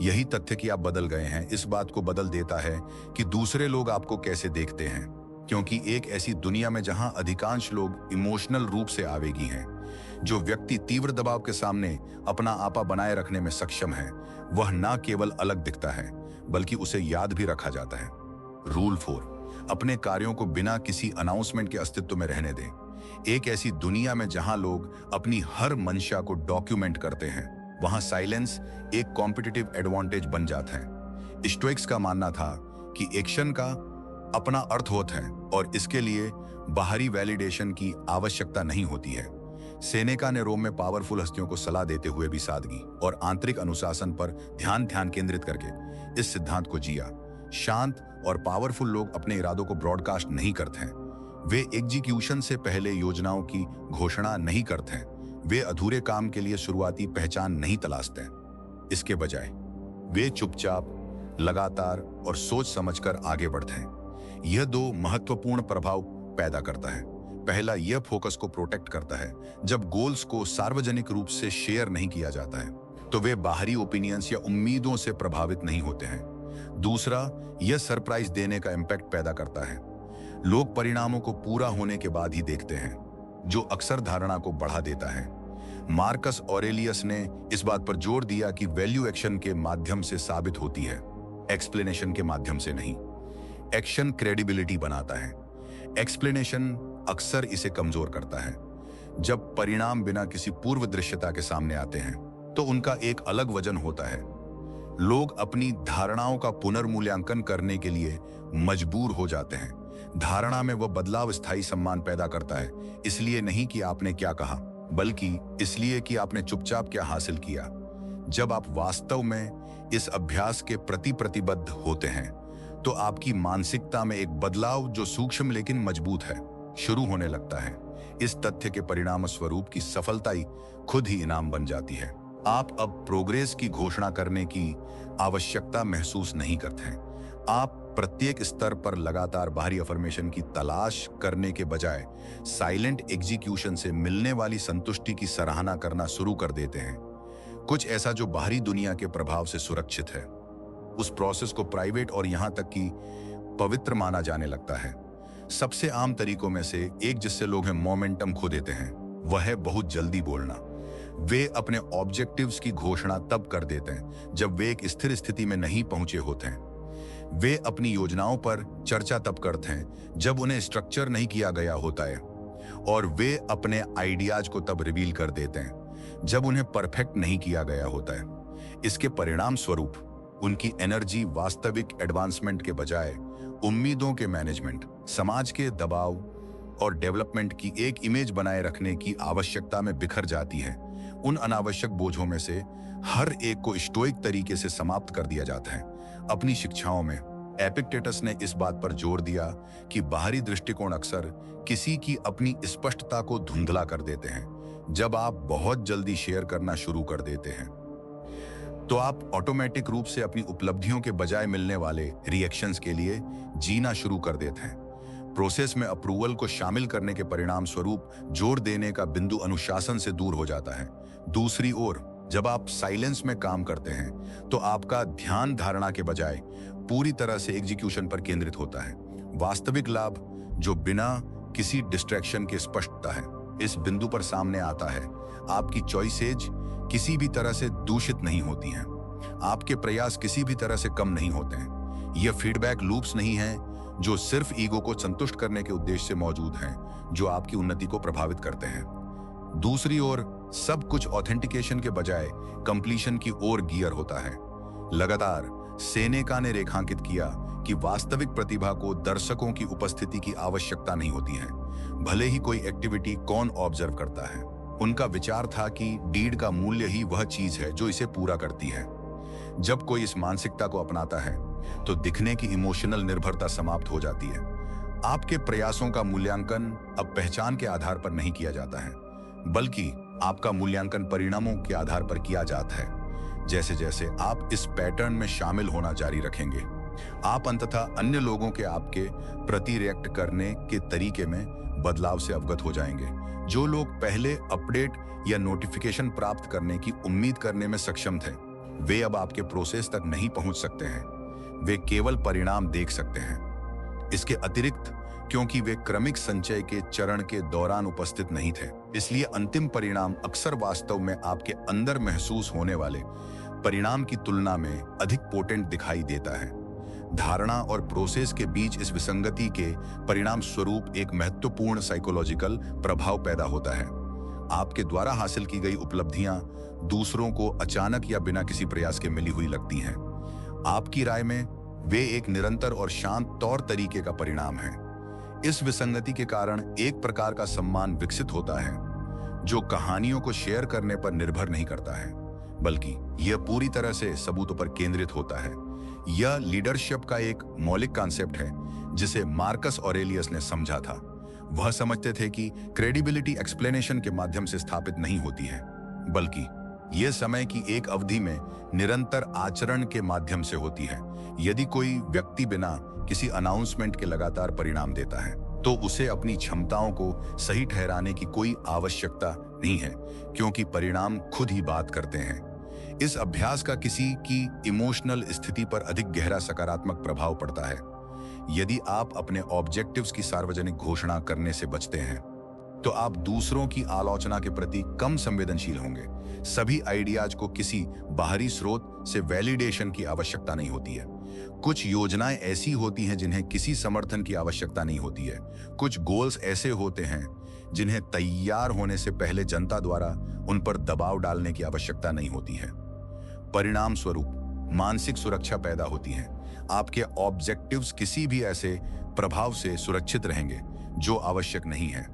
यही तथ्य कि आप बदल गए हैं इस बात को बदल देता है कि दूसरे लोग आपको कैसे देखते हैं, क्योंकि एक ऐसी दुनिया में जहां अधिकांश लोग इमोशनल रूप से आवेगी हैं, जो व्यक्ति तीव्र दबाव के सामने अपना आपा बनाए रखने में सक्षम है, वह न केवल अलग दिखता है बल्कि उसे याद भी रखा जाता है। रूल 4, अपने कार्यों को बिना किसी अनाउंसमेंट के अस्तित्व में रहने दें। एक ऐसी दुनिया में जहां लोग अपनी हर मंशा को डॉक्यूमेंट करते हैं, वहां साइलेंस एक कॉम्पिटिटिव एडवांटेज बन जाता है। स्टोइक्स का मानना था कि एक्शन का अपना अर्थ होता है और इसके लिए बाहरी वैलिडेशन की आवश्यकता नहीं होती है। सेनेका ने रोम में पावरफुल हस्तियों को सलाह देते हुए भी सादगी और आंतरिक अनुशासन पर ध्यान केंद्रित करके इस सिद्धांत को जिया। शांत और पावरफुल लोग अपने इरादों को ब्रॉडकास्ट नहीं करते हैं। वे एग्जीक्यूशन से पहले योजनाओं की घोषणा नहीं करते हैं। वे अधूरे काम के लिए शुरुआती पहचान नहीं तलाशते हैं। इसके बजाय वे चुपचाप, लगातार और सोच समझकर आगे बढ़ते हैं। यह 2 महत्वपूर्ण प्रभाव पैदा करता है। पहला, यह फोकस को प्रोटेक्ट करता है। जब गोल्स को सार्वजनिक रूप से शेयर नहीं किया जाता है तो वे बाहरी ओपिनियंस या उम्मीदों से प्रभावित नहीं होते हैं। दूसरा, यह सरप्राइज देने का इम्पैक्ट पैदा करता है। लोग परिणामों को पूरा होने के बाद ही देखते हैं, जो अक्सर धारणा को बढ़ा देता है। मार्कस ऑरेलियस ने इस बात पर जोर दिया कि वैल्यू एक्शन के माध्यम से साबित होती है, एक्सप्लेनेशन के माध्यम से नहीं। एक्शन क्रेडिबिलिटी बनाता है, एक्सप्लेनेशन अक्सर इसे कमजोर करता है। जब परिणाम बिना किसी पूर्व दृश्यता के सामने आते हैं तो उनका एक अलग वजन होता है। लोग अपनी धारणाओं का पुनर्मूल्यांकन करने के लिए मजबूर हो जाते हैं। धारणा में वह बदलाव स्थायी सम्मान पैदा करता है, इसलिए नहीं कि आपने क्या कहा, बल्कि इसलिए कि आपने चुपचाप क्या हासिल किया। जब आप वास्तव में इस अभ्यास के प्रति प्रतिबद्ध होते हैं तो आपकी मानसिकता में एक बदलाव जो सूक्ष्म लेकिन मजबूत है शुरू होने लगता है। इस तथ्य के परिणाम स्वरूप की सफलता ही खुद ही इनाम बन जाती है। आप अब प्रोग्रेस की घोषणा करने की आवश्यकता महसूस नहीं करते हैं। आप प्रत्येक स्तर पर लगातार बाहरी अफर्मेशन की तलाश करने के बजाय साइलेंट एग्जीक्यूशन से मिलने वाली संतुष्टि की सराहना करना शुरू कर देते हैं। कुछ ऐसा जो बाहरी दुनिया के प्रभाव से सुरक्षित है। उस प्रोसेस को प्राइवेट और यहां तक कि पवित्र माना जाने लगता है। सबसे आम तरीकों में से एक जिससे लोग मोमेंटम खो देते हैं वह है बहुत जल्दी बोलना। वे अपने ऑब्जेक्टिव्स की घोषणा तब कर देते हैं जब वे एक स्थिर स्थिति में नहीं पहुंचे होते हैं। वे अपनी योजनाओं पर चर्चा तब करते हैं जब उन्हें स्ट्रक्चर नहीं किया गया होता है, और वे अपने आइडियाज को तब रिवील कर देते हैं जब उन्हें परफेक्ट नहीं किया गया होता है। इसके परिणाम स्वरूप उनकी एनर्जी वास्तविक एडवांसमेंट के बजाय उम्मीदों के मैनेजमेंट, समाज के दबाव और डेवलपमेंट की एक इमेज बनाए रखने की आवश्यकता में बिखर जाती है। उन अनावश्यक बोझों में से हर एक को स्टोइक तरीके से समाप्त कर दिया जाता है। अपनी शिक्षाओं में एपिक्टेटस ने इस बात पर जोर दिया कि बाहरी दृष्टिकोण अक्सर किसी की अपनी स्पष्टता को धुंधला कर देते हैं। जब आप बहुत जल्दी शेयर करना शुरू कर देते हैं तो आप ऑटोमेटिक रूप से अपनी उपलब्धियों के बजाय मिलने वाले रिएक्शंस के लिए जीना शुरू कर देते हैं। प्रोसेस में अप्रूवल को शामिल करने के परिणाम स्वरूप जोर देने का बिंदु अनुशासन से दूर हो जाता है। दूसरी ओर, जब आप साइलेंस में काम करते हैं तो आपका ध्यान धारणा के बजाय पूरी तरह से एग्जीक्यूशन पर केंद्रित होता है। वास्तविक लाभ जो बिना किसी डिस्ट्रैक्शन के स्पष्टता है इस बिंदु पर सामने आता है। आपकी चॉइसेज किसी भी तरह से दूषित नहीं होती हैं। आपके प्रयास किसी भी तरह से कम नहीं होते हैं। यह फीडबैक लूप्स नहीं हैं जो सिर्फ ईगो को संतुष्ट करने के उद्देश्य से मौजूद हैं, जो आपकी उन्नति को प्रभावित करते हैं। दूसरी ओर, सब कुछ ऑथेंटिकेशन के बजाय कंप्लीशन की ओर गियर होता है। लगातार सेनेका ने रेखांकित किया कि वास्तविक प्रतिभा को दर्शकों की उपस्थिति की आवश्यकता नहीं होती है, भले ही कोई एक्टिविटी कौन ऑब्जर्व करता है। उनका विचार था कि डीड का मूल्य ही वह चीज है जो इसे पूरा करती है। जब कोई इस मानसिकता को अपनाता है तो दिखने की इमोशनल निर्भरता समाप्त हो जाती है। आपके प्रयासों का मूल्यांकन अब पहचान के आधार पर नहीं किया जाता है, बल्कि आपका मूल्यांकन परिणामों के आधार पर किया जाता है। जैसे जैसे आप इस पैटर्न में शामिल होना जारी रखेंगे, आप अंततः अन्य लोगों के आपके प्रति रिएक्ट करने के तरीके में बदलाव से अवगत हो जाएंगे। जो लोग पहले अपडेट या नोटिफिकेशन प्राप्त करने की उम्मीद करने में सक्षम थे, वे अब आपके प्रोसेस तक नहीं पहुंच सकते हैं। वे केवल परिणाम देख सकते हैं। इसके अतिरिक्त, क्योंकि वे क्रमिक संचय के चरण के दौरान उपस्थित नहीं थे, इसलिए अंतिम परिणाम अक्सर वास्तव में आपके अंदर महसूस होने वाले परिणाम की तुलना में अधिक पोटेंट दिखाई देता है। धारणा और प्रोसेस के बीच इस विसंगति के परिणाम स्वरूप एक महत्वपूर्ण साइकोलॉजिकल प्रभाव पैदा होता है। आपके द्वारा हासिल की गई उपलब्धियां दूसरों को अचानक या बिना किसी प्रयास के मिली हुई लगती हैं। आपकी राय में वे एक निरंतर और शांत तौर तरीके का परिणाम है। इस विसंगति के कारण एक प्रकार का सम्मान विकसित होता है जो कहानियों को शेयर करने पर निर्भर नहीं करता है, बल्कि यह पूरी तरह से सबूतों पर केंद्रित होता है। यह लीडरशिप का एक मौलिक कॉन्सेप्ट है जिसे मार्कस ऑरेलियस ने समझा था। वह समझते थे कि क्रेडिबिलिटी एक्सप्लेनेशन के माध्यम से स्थापित नहीं होती है, बल्कि यह समय की एक अवधि में निरंतर आचरण के माध्यम से होती है। यदि कोई व्यक्ति बिना किसी अनाउंसमेंट के लगातार परिणाम देता है तो उसे अपनी क्षमताओं को सही ठहराने की कोई आवश्यकता नहीं है, क्योंकि परिणाम खुद ही बात करते हैं। इस अभ्यास का किसी की इमोशनल स्थिति पर अधिक गहरा सकारात्मक प्रभाव पड़ता है। यदि आप अपने ऑब्जेक्टिव्स की सार्वजनिक घोषणा करने से बचते हैं तो आप दूसरों की आलोचना के प्रति कम संवेदनशील होंगे। सभी आइडियाज को किसी बाहरी स्रोत से वैलिडेशन की आवश्यकता नहीं होती है। कुछ योजनाएं ऐसी होती हैं जिन्हें किसी समर्थन की आवश्यकता नहीं होती है। कुछ गोल्स ऐसे होते हैं जिन्हें तैयार होने से पहले जनता द्वारा उन पर दबाव डालने की आवश्यकता नहीं होती है। परिणाम स्वरूप मानसिक सुरक्षा पैदा होती है। आपके ऑब्जेक्टिव्स किसी भी ऐसे प्रभाव से सुरक्षित रहेंगे जो आवश्यक नहीं है।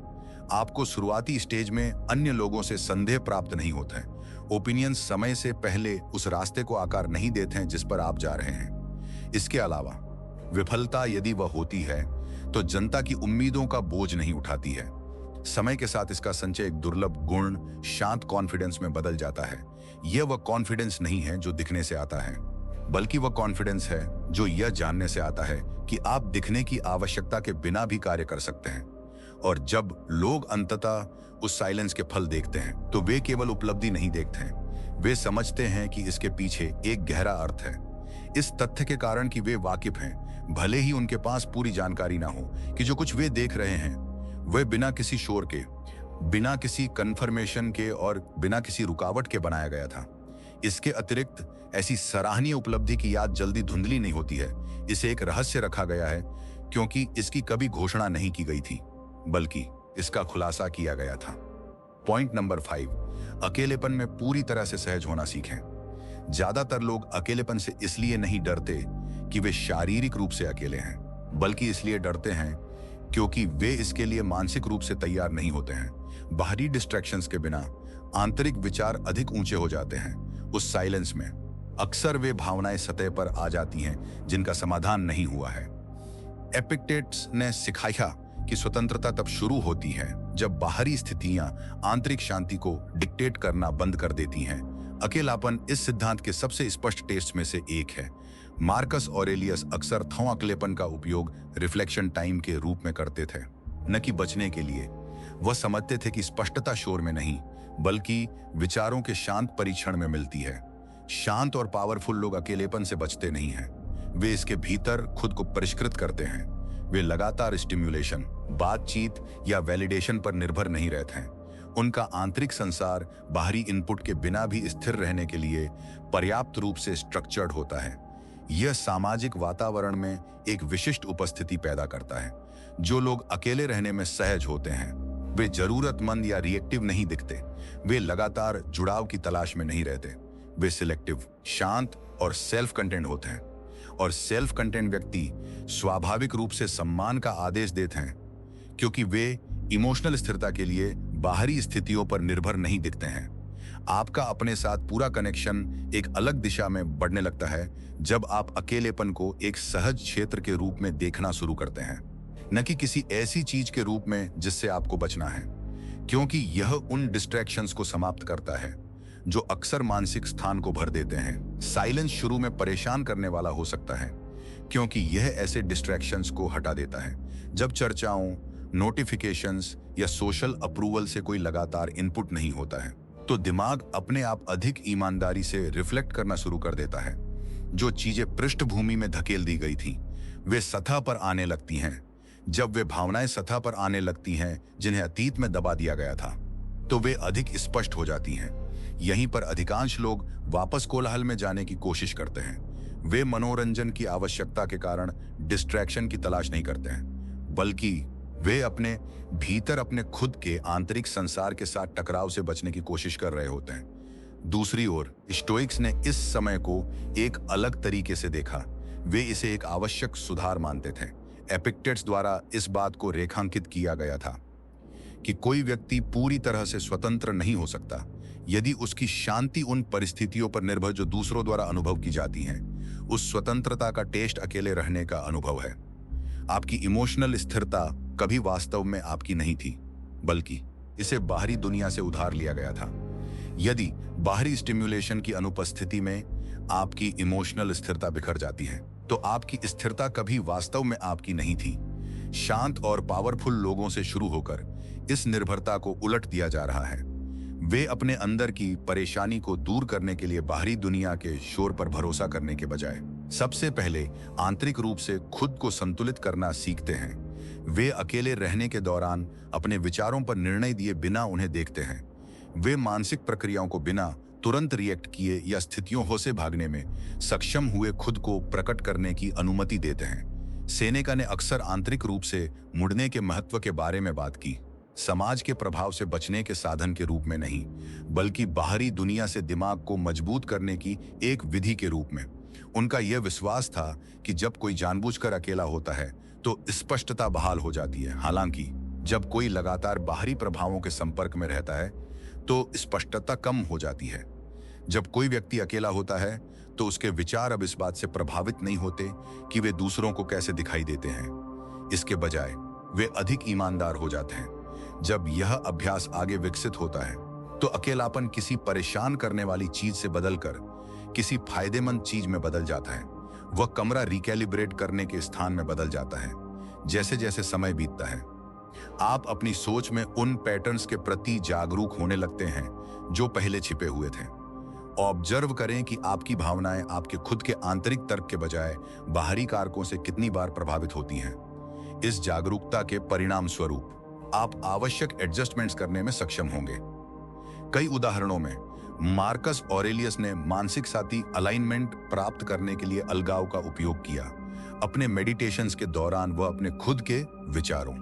आपको शुरुआती स्टेज में अन्य लोगों से संदेह प्राप्त नहीं होता है। ओपिनियन समय से पहले उस रास्ते को आकार नहीं देते हैं जिस पर आप जा रहे हैं। इसके अलावा विफलता यदि वह होती है तो जनता की उम्मीदों का बोझ नहीं उठाती है। समय के साथ इसका संचय एक दुर्लभ गुण शांत कॉन्फिडेंस में बदल जाता है। यह वह कॉन्फिडेंस नहीं है जो दिखने से आता है, बल्कि वह कॉन्फिडेंस है जो यह जानने से आता है कि आप दिखने की आवश्यकता के बिना भी कार्य कर सकते हैं। और जब लोग अंततः उस साइलेंस के फल देखते हैं तो वे केवल उपलब्धि नहीं देखते हैं, वे समझते हैं कि इसके पीछे एक गहरा अर्थ है। इस तथ्य के कारण कि वे वाकिफ हैं, भले ही उनके पास पूरी जानकारी ना हो, कि जो कुछ वे देख रहे हैं वह बिना किसी शोर के, बिना किसी कन्फर्मेशन के और बिना किसी रुकावट के बनाया गया था। इसके अतिरिक्त ऐसी सराहनीय उपलब्धि की याद जल्दी धुंधली नहीं होती है। इसे एक रहस्य रखा गया है क्योंकि इसकी कभी घोषणा नहीं की गई थी, बल्कि इसका खुलासा किया गया था। पॉइंट नंबर 5, अकेलेपन में पूरी तरह से सहज होना सीखें। ज्यादातर लोग अकेलेपन से इसलिए नहीं डरते कि वे शारीरिक रूप से अकेले हैं, बल्कि इसलिए डरते हैं क्योंकि वे इसके लिए मानसिक रूप से तैयार नहीं होते हैं। बाहरी डिस्ट्रैक्शंस के बिना आंतरिक विचार अधिक ऊंचे हो जाते हैं। उस साइलेंस में अक्सर वे भावनाएं सतह पर आ जाती हैं जिनका समाधान नहीं हुआ है। एपिक्टेट्स ने सिखाया कि स्वतंत्रता तब शुरू होती है जब बाहरी स्थितियां आंतरिक शांति को डिक्टेट करना बंद कर देती हैं। अकेलापन इस सिद्धांत के सबसे स्पष्ट टेस्ट में से एक है। मार्कस ऑरेलियस अक्सर अकेलेपन का उपयोग रिफ्लेक्शन टाइम के रूप में करते थे, न कि बचने के लिए। वह समझते थे कि स्पष्टता शोर में नहीं, बल्कि विचारों के शांत परीक्षण में मिलती है। शांत और पावरफुल लोग अकेलेपन से बचते नहीं हैं, वे इसके भीतर खुद को परिष्कृत करते हैं। वे लगातार स्टिम्युलेशन, बातचीत या वैलिडेशन पर निर्भर नहीं रहते हैं। उनका आंतरिक संसार बाहरी इनपुट के बिना भी स्थिर रहने के लिए पर्याप्त रूप से स्ट्रक्चर्ड होता है। यह सामाजिक वातावरण में एक विशिष्ट उपस्थिति पैदा करता है। जो लोग अकेले रहने में सहज होते हैं वे जरूरतमंद या रिएक्टिव नहीं दिखते। वे लगातार जुड़ाव की तलाश में नहीं रहते। वे सिलेक्टिव, शांत और सेल्फ कंटेंट होते हैं। और सेल्फ कंटेंट व्यक्ति स्वाभाविक रूप से सम्मान का आदेश देते हैं क्योंकि वे इमोशनल स्थिरता के लिए बाहरी स्थितियों पर निर्भर नहीं दिखते हैं। आपका अपने साथ पूरा कनेक्शन एक अलग दिशा में बढ़ने लगता है जब आप अकेलेपन को एक सहज क्षेत्र के रूप में देखना शुरू करते हैं, न कि किसी ऐसी चीज के रूप में जिससे आपको बचना है, क्योंकि यह उन डिस्ट्रैक्शंस को समाप्त करता है जो अक्सर मानसिक स्थान को भर देते हैं। साइलेंस शुरू में परेशान करने वाला हो सकता है क्योंकि यह ऐसे डिस्ट्रैक्शंस को हटा देता है जब चर्चाओं, नोटिफिकेशंस या सोशल अप्रूवल से कोई लगातार इनपुट नहीं होता है, तो दिमाग अपने आप अधिक ईमानदारी से रिफ्लेक्ट करना शुरू कर देता है। जो चीजें पृष्ठभूमि में धकेल दी गई थी वे सतह पर आने लगती हैं। जब वे भावनाएं सतह पर आने लगती हैं जिन्हें अतीत में दबा दिया गया था, तो वे अधिक स्पष्ट हो जाती हैं। यहीं पर अधिकांश लोग वापस कोलाहल में जाने की कोशिश करते हैं। वे मनोरंजन की आवश्यकता के कारण डिस्ट्रैक्शन की तलाश नहीं करते हैं, बल्कि वे अपने भीतर अपने खुद के आंतरिक संसार के साथ टकराव से बचने की कोशिश कर रहे होते हैं। दूसरी ओर स्टोइक्स ने इस समय को एक अलग तरीके से देखा। वे इसे एक आवश्यक सुधार मानते थे। एपिक्टेट्स द्वारा इस बात को रेखांकित किया गया था कि कोई व्यक्ति पूरी तरह से स्वतंत्र नहीं हो सकता यदि उसकी शांति उन परिस्थितियों पर निर्भर जो दूसरों द्वारा अनुभव की जाती हैं। उस स्वतंत्रता का टेस्ट अकेले रहने का अनुभव है। आपकी इमोशनल स्थिरता कभी वास्तव में आपकी नहीं थी, बल्कि इसे बाहरी दुनिया से उधार लिया गया था। यदि बाहरी स्टिम्युलेशन की अनुपस्थिति में आपकी इमोशनल स्थिरता बिखर जाती है, तो आपकी स्थिरता कभी वास्तव में आपकी नहीं थी। शांत और पावरफुल लोगों से शुरू होकर इस निर्भरता को उलट दिया जा रहा है। वे अपने अंदर की परेशानी को दूर करने के लिए बाहरी दुनिया के शोर पर भरोसा करने के बजाय सबसे पहले आंतरिक रूप से खुद को संतुलित करना सीखते हैं। वे अकेले रहने के दौरान अपने विचारों पर निर्णय दिए बिना उन्हें देखते हैं। वे मानसिक प्रक्रियाओं को बिना तुरंत रिएक्ट किए या स्थितियों से भागने में सक्षम हुए खुद को प्रकट करने की अनुमति देते हैं। सेनेका ने अक्सर आंतरिक रूप से मुड़ने के महत्व के बारे में बात की, समाज के प्रभाव से बचने के साधन के रूप में नहीं, बल्कि बाहरी दुनिया से दिमाग को मजबूत करने की एक विधि के रूप में। उनका यह विश्वास था कि जब कोई जानबूझकर अकेला होता है तो स्पष्टता बहाल हो जाती है। हालांकि जब कोई लगातार बाहरी प्रभावों के संपर्क में रहता है तो स्पष्टता कम हो जाती है। जब कोई व्यक्ति अकेला होता है तो उसके विचार अब इस बात से प्रभावित नहीं होते कि वे दूसरों को कैसे दिखाई देते हैं। इसके बजाय वे अधिक ईमानदार हो जाते हैं। जब यह अभ्यास आगे विकसित होता है तो अकेलापन किसी परेशान करने वाली चीज से बदलकर किसी फायदेमंद चीज में बदल जाता है। वह कमरा रिकैलिब्रेट करने के स्थान में बदल जाता है। जैसे जैसे समय बीतता है आप अपनी सोच में उन पैटर्न्स के प्रति जागरूक होने लगते हैं जो पहले छिपे हुए थे। ऑब्जर्व करें कि आपकी भावनाएं आपके खुद के आंतरिक तर्क के बजाय बाहरी कारकों से कितनी बार प्रभावित होती हैं। इस जागरूकता के परिणाम स्वरूप आप आवश्यक एडजस्टमेंट्स करने में सक्षम होंगे। कई उदाहरणों में मार्कस ऑरेलियस ने मानसिक साथी अलाइनमेंट प्राप्त करने के लिए अलगाव का उपयोग किया। अपने मेडिटेशंस के दौरान वह अपने खुद के विचारों,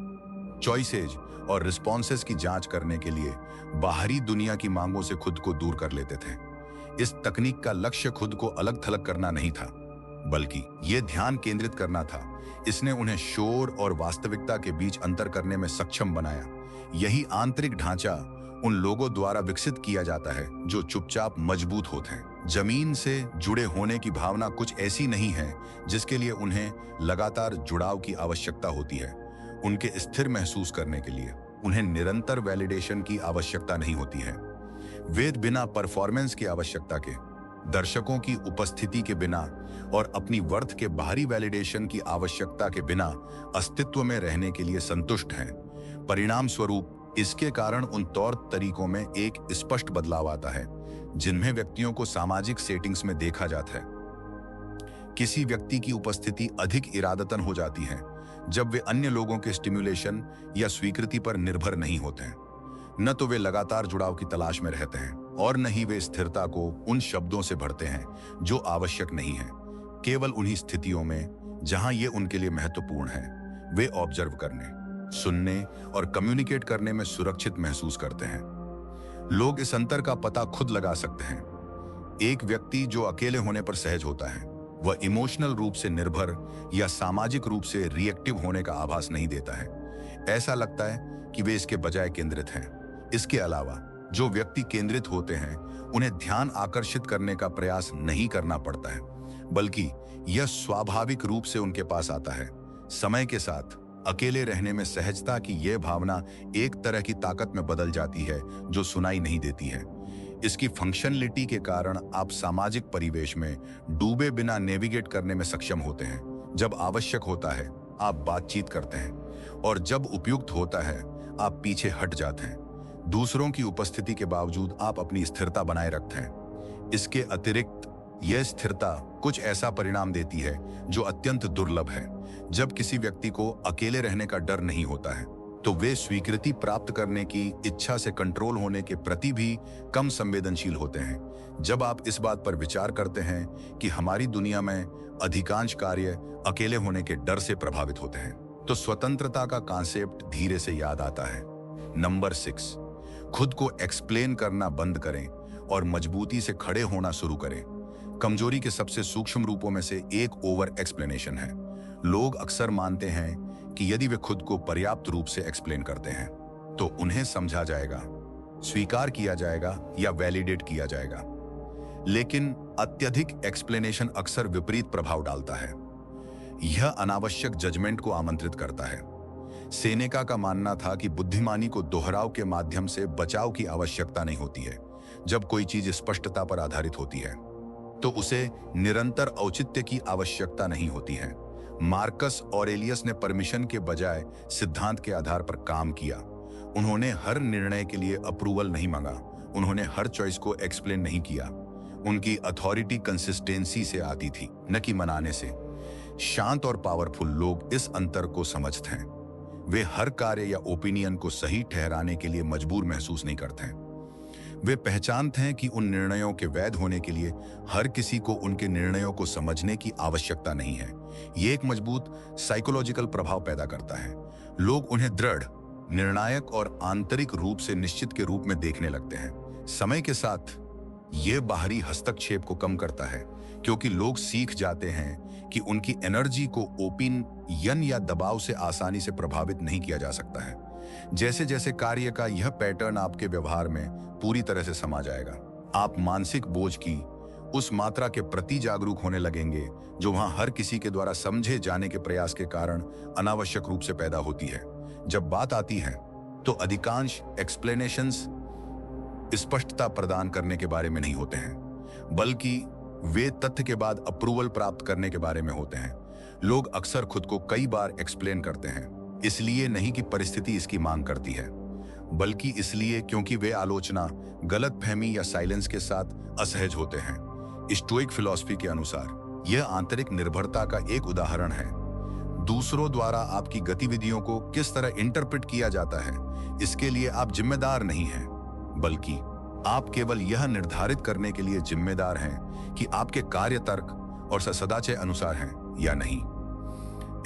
चॉइसेज और रिस्पॉन्सेस की जांच करने के लिए बाहरी दुनिया की मांगों से खुद को दूर कर लेते थे। इस तकनीक का लक्ष्य खुद को अलग थलग करना नहीं था, बल्कि यह ध्यान केंद्रित करना था। इसने उन्हें शोर और वास्तविकता के बीच अंतर करने में सक्षम बनाया। यही आंतरिक ढांचा उन लोगों द्वारा विकसित किया जाता है जो चुपचाप मजबूत होते हैं। जमीन से जुड़े होने की भावना कुछ ऐसी नहीं है जिसके लिए उन्हें लगातार जुड़ाव की आवश्यकता होती है। उनके स्थिर महसूस करने के लिए उन्हें निरंतर वैलिडेशन की आवश्यकता नहीं होती है। वे बिना परफॉर्मेंस की आवश्यकता के, दर्शकों की उपस्थिति के बिना और अपनी वर्थ के बाहरी वैलिडेशन की आवश्यकता के बिना अस्तित्व में रहने के लिए संतुष्ट हैं। परिणाम स्वरूप इसके कारण उन तौर तरीकों में एक स्पष्ट बदलाव आता है जिनमें व्यक्तियों को सामाजिक सेटिंग्स में देखा जाता है। किसी व्यक्ति की उपस्थिति अधिक इरादतन हो जाती है जब वे अन्य लोगों के स्टिम्युलेशन या स्वीकृति पर निर्भर नहीं होते हैं। न तो वे लगातार जुड़ाव की तलाश में रहते हैं और न ही वे स्थिरता को उन शब्दों से भरते हैं जो आवश्यक नहीं है। केवल उन्हीं स्थितियों में जहां ये उनके लिए महत्वपूर्ण है वे ऑब्जर्व करने, सुनने और कम्युनिकेट करने में सुरक्षित महसूस करते हैं। लोग इस अंतर का पता खुद लगा सकते हैं। एक व्यक्ति जो अकेले होने पर सहज होता है वह इमोशनल रूप से निर्भर या सामाजिक रूप से रिएक्टिव होने का आभास नहीं देता है। ऐसा लगता है कि वे इसके बजाय केंद्रित हैं। इसके अलावा जो व्यक्ति केंद्रित होते हैं उन्हें ध्यान आकर्षित करने का प्रयास नहीं करना पड़ता है, बल्कि यह स्वाभाविक रूप से उनके पास आता है। समय के साथ अकेले रहने में सहजता की यह भावना एक तरह की ताकत में बदल जाती है जो सुनाई नहीं देती है। इसकी फंक्शनलिटी के कारण आप सामाजिक परिवेश में डूबे बिना नेविगेट करने में सक्षम होते हैं। जब आवश्यक होता है आप बातचीत करते हैं और जब उपयुक्त होता है आप पीछे हट जाते हैं। दूसरों की उपस्थिति के बावजूद आप अपनी स्थिरता बनाए रखते हैं। इसके अतिरिक्त यह स्थिरता कुछ ऐसा परिणाम देती है जो अत्यंत दुर्लभ है। जब किसी व्यक्ति को अकेले रहने का डर नहीं होता है तो वे स्वीकृति प्राप्त करने की इच्छा से कंट्रोल होने के प्रति भी कम संवेदनशील होते हैं। जब आप इस बात पर विचार करते हैं कि हमारी दुनिया में अधिकांश कार्य अकेले होने के डर से प्रभावित होते हैं तो स्वतंत्रता का कॉन्सेप्ट धीरे से याद आता है। नंबर 6, खुद को एक्सप्लेन करना बंद करें और मजबूती से खड़े होना शुरू करें। कमजोरी के सबसे सूक्ष्म रूपों में से एक ओवर एक्सप्लेनेशन है। लोग अक्सर मानते हैं कि यदि वे खुद को पर्याप्त रूप से एक्सप्लेन करते हैं तो उन्हें समझा जाएगा, स्वीकार किया जाएगा या वैलिडेट किया जाएगा। लेकिन अत्यधिक एक्सप्लेनेशन अक्सर विपरीत प्रभाव डालता है। यह अनावश्यक जजमेंट को आमंत्रित करता है। सेनेका का मानना था कि बुद्धिमानी को दोहराव के माध्यम से बचाव की आवश्यकता नहीं होती है। जब कोई चीज स्पष्टता पर आधारित होती है तो उसे निरंतर औचित्य की आवश्यकता नहीं होती है। मार्कस ऑरेलियस ने परमिशन के बजाय सिद्धांत के आधार पर काम किया। उन्होंने हर निर्णय के लिए अप्रूवल नहीं मांगा, उन्होंने हर चॉइस को एक्सप्लेन नहीं किया। उनकी अथॉरिटी कंसिस्टेंसी से आती थी, न कि मनाने से। शांत और पावरफुल लोग इस अंतर को समझते हैं। वे हर कार्य या ओपिनियन को सही ठहराने के लिए मजबूर महसूस नहीं करते हैं। वे पहचानते हैं कि उन निर्णयों के वैध होने के लिए हर किसी को उनके निर्णयों को समझने की आवश्यकता नहीं है। ये एक मजबूत साइकोलॉजिकल प्रभाव पैदा करता है। लोग उन्हें दृढ़, निर्णायक और आंतरिक रूप से निश्चित के रूप में देखने लगते हैं। समय के साथ ये बाहरी हस्तक्षेप को कम करता है, क्योंकि लोग सीख जाते हैं कि उनकी एनर्जी को ओपिनियन या दबाव से आसानी से प्रभावित नहीं किया जा सकता है। जैसे जैसे कार्य का यह पैटर्न आपके व्यवहार में पूरी तरह से समा जाएगा, आप मानसिक बोझ की उस मात्रा के प्रति जागरूक होने लगेंगे जो वहां हर किसी के द्वारा समझे जाने के प्रयास के कारण अनावश्यक रूप से पैदा होती है। जब बात आती है तो अधिकांश एक्सप्लेनेशंस स्पष्टता प्रदान करने के बारे में नहीं होते हैं, बल्कि वे तथ्य के बाद अप्रूवल प्राप्त करने के बारे में होते हैं। लोग अक्सर खुद को कई बार एक्सप्लेन करते हैं, इसलिए नहीं कि परिस्थिति इसकी मांग करती है, बल्कि इसलिए क्योंकि वे आलोचना, गलतफहमी या साइलेंस के साथ असहज होते हैं। स्टोइक फिलॉसफी के अनुसार यह आंतरिक निर्भरता का एक उदाहरण है। दूसरों द्वारा आपकी गतिविधियों को किस तरह इंटरप्रेट किया जाता है, इसके लिए आप जिम्मेदार नहीं हैं, बल्कि आप केवल यह निर्धारित करने के लिए जिम्मेदार हैं कि आपके कार्य तर्क और सदाचार अनुसार हैं या नहीं।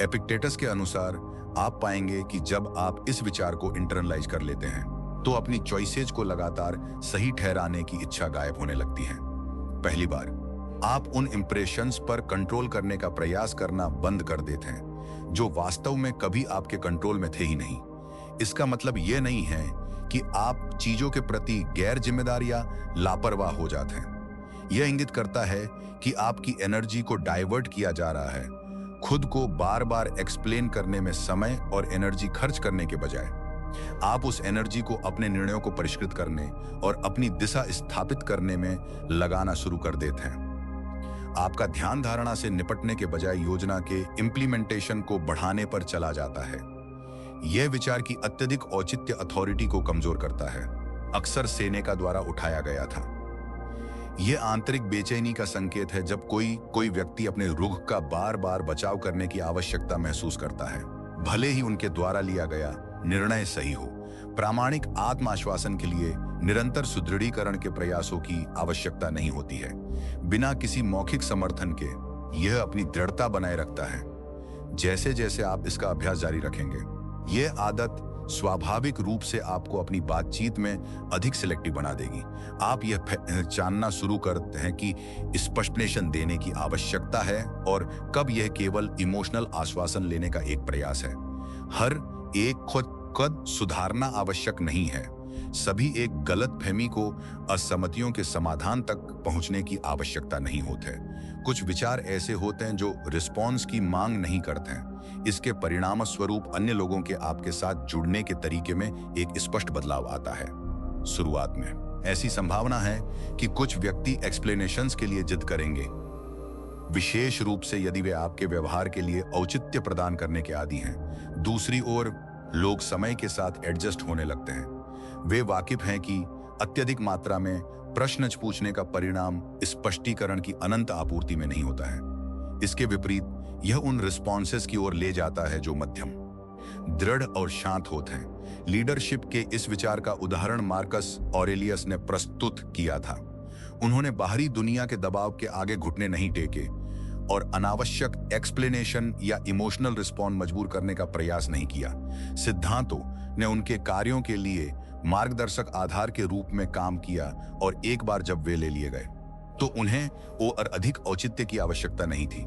एपिक्टेटस के अनुसार आप पाएंगे कि जब आप इस विचार को इंटरनलाइज कर लेते हैं तो अपनी चॉइसेज को लगातार सही ठहराने की इच्छा गायब होने लगती है। पहली बार आप उन इंप्रेशंस पर कंट्रोल करने का प्रयास करना बंद कर देते हैं जो वास्तव में कभी आपके कंट्रोल में थे ही नहीं। इसका मतलब यह नहीं है कि आप चीजों के प्रति गैर जिम्मेदार या लापरवाह हो जाते हैं। यह इंगित करता है कि आपकी एनर्जी को डाइवर्ट किया जा रहा है, खुद को बार बार एक्सप्लेन करने में समय और एनर्जी खर्च करने के बजाय आप उस एनर्जी को अपने निर्णयों को परिष्कृत करने और अपनी दिशा स्थापित करने में लगाना शुरू कर देते हैं। आपका ध्यान धारणा से निपटने के बजाय योजना के इम्प्लीमेंटेशन को बढ़ाने पर चला जाता है। यह विचार की अत्यधिक औचित्य अथॉरिटी को कमजोर करता है, अक्सर सेनेका द्वारा उठाया गया था। यह आंतरिक बेचैनी का संकेत है जब कोई व्यक्ति अपने रुख का बार बार बचाव करने की आवश्यकता महसूस करता है, भले ही उनके द्वारा लिया गया निर्णय सही हो। प्रामाणिक आत्म आश्वासन के लिए निरंतर सुदृढ़ीकरण के प्रयासों की आवश्यकता नहीं होती है। बिना किसी मौखिक समर्थन के यह अपनी दृढ़ता बनाए रखता है। जैसे जैसे आप इसका अभ्यास जारी रखेंगे, यह आदत स्वाभाविक रूप से आपको अपनी बातचीत में अधिक सिलेक्टिव बना देगी। आप यह पहचानना शुरू करते हैं कि स्पष्टीकरण देने की आवश्यकता है और कब यह केवल इमोशनल आश्वासन लेने का एक प्रयास है। हर एक खुद सुधारना आवश्यक नहीं है। सभी एक गलतफहमी को असहमतियों के समाधान तक पहुंचने की आवश्यकता नहीं होते। कुछ विचार ऐसे होते हैं जो रिस्पॉन्स की मांग नहीं करते हैं। इसके परिणाम स्वरूप अन्य लोगों के आपके साथ जुड़ने के तरीके में एक स्पष्ट बदलाव आता है। शुरुआत में ऐसी संभावना है कि कुछ व्यक्ति एक्सप्लेनेशंस के लिए जिद करेंगे, विशेष रूप से यदि वे आपके व्यवहार के लिए औचित्य प्रदान करने के आदी हैं। दूसरी ओर लोग समय के साथ एडजस्ट होने लगते हैं। वे वाकिफ हैं कि अत्यधिक मात्रा में प्रश्न पूछने का परिणाम स्पष्टीकरण की अनंत आपूर्ति में नहीं होता है। इसके विपरीत यह उन रिस्पॉन्सेस की ओर ले जाता है जो मध्यम, दृढ़ और शांत होते हैं। लीडरशिप के इस विचार का उदाहरण मार्कस ऑरेलियस ने प्रस्तुत किया था। उन्होंने बाहरी दुनिया के दबाव के आगे घुटने नहीं टेके और अनावश्यक एक्सप्लेनेशन या इमोशनल रिस्पॉन्स मजबूर करने का प्रयास नहीं किया। सिद्धांतों ने उनके कार्यों के लिए मार्गदर्शक आधार के रूप में काम किया और एक बार जब वे ले लिए गए तो उन्हें और अधिक औचित्य की आवश्यकता नहीं थी।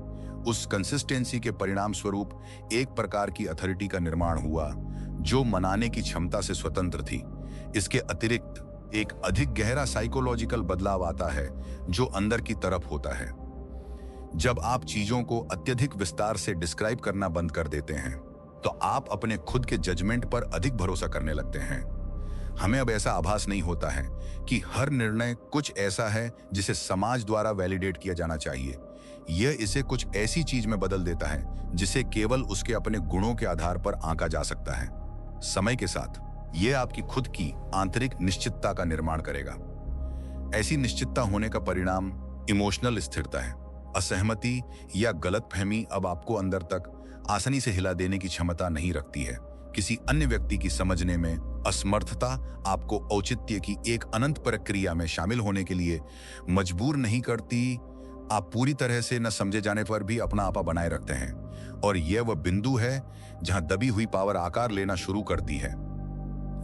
उस कंसिस्टेंसी के परिणाम स्वरूप एक प्रकार की अथॉरिटी का निर्माण हुआ जो मनाने की क्षमता से स्वतंत्र थी। इसके अतिरिक्त एक अधिक गहरा साइकोलॉजिकल बदलाव आता है जो अंदर की तरफ होता है। जब आप चीजों को अत्यधिक विस्तार से डिस्क्राइब करना बंद कर देते हैं तो आप अपने खुद के जजमेंट पर अधिक भरोसा करने लगते हैं। हमें अब ऐसा आभास नहीं होता है कि हर निर्णय कुछ ऐसा है जिसे समाज द्वारा वैलिडेट किया जाना चाहिए। यह इसे कुछ ऐसी चीज में बदल देता है जिसे केवल उसके अपने गुणों के आधार पर आंका जा सकता है। समय के साथ यह आपकी खुद की आंतरिक निश्चितता का निर्माण करेगा। ऐसी निश्चितता होने का परिणाम इमोशनल स्थिरता है। असहमति या गलतफहमी अब आपको अंदर तक आसानी से हिला देने की क्षमता नहीं रखती है, किसी अन्य व्यक्ति की समझने में असमर्थता आपको औचित्य की एक अनंत प्रक्रिया में शामिल होने के लिए मजबूर नहीं करती। आप पूरी तरह से न समझे जाने पर भी अपना आपा बनाए रखते हैं, और यह वह बिंदु है जहां दबी हुई पावर आकार लेना शुरू करती है।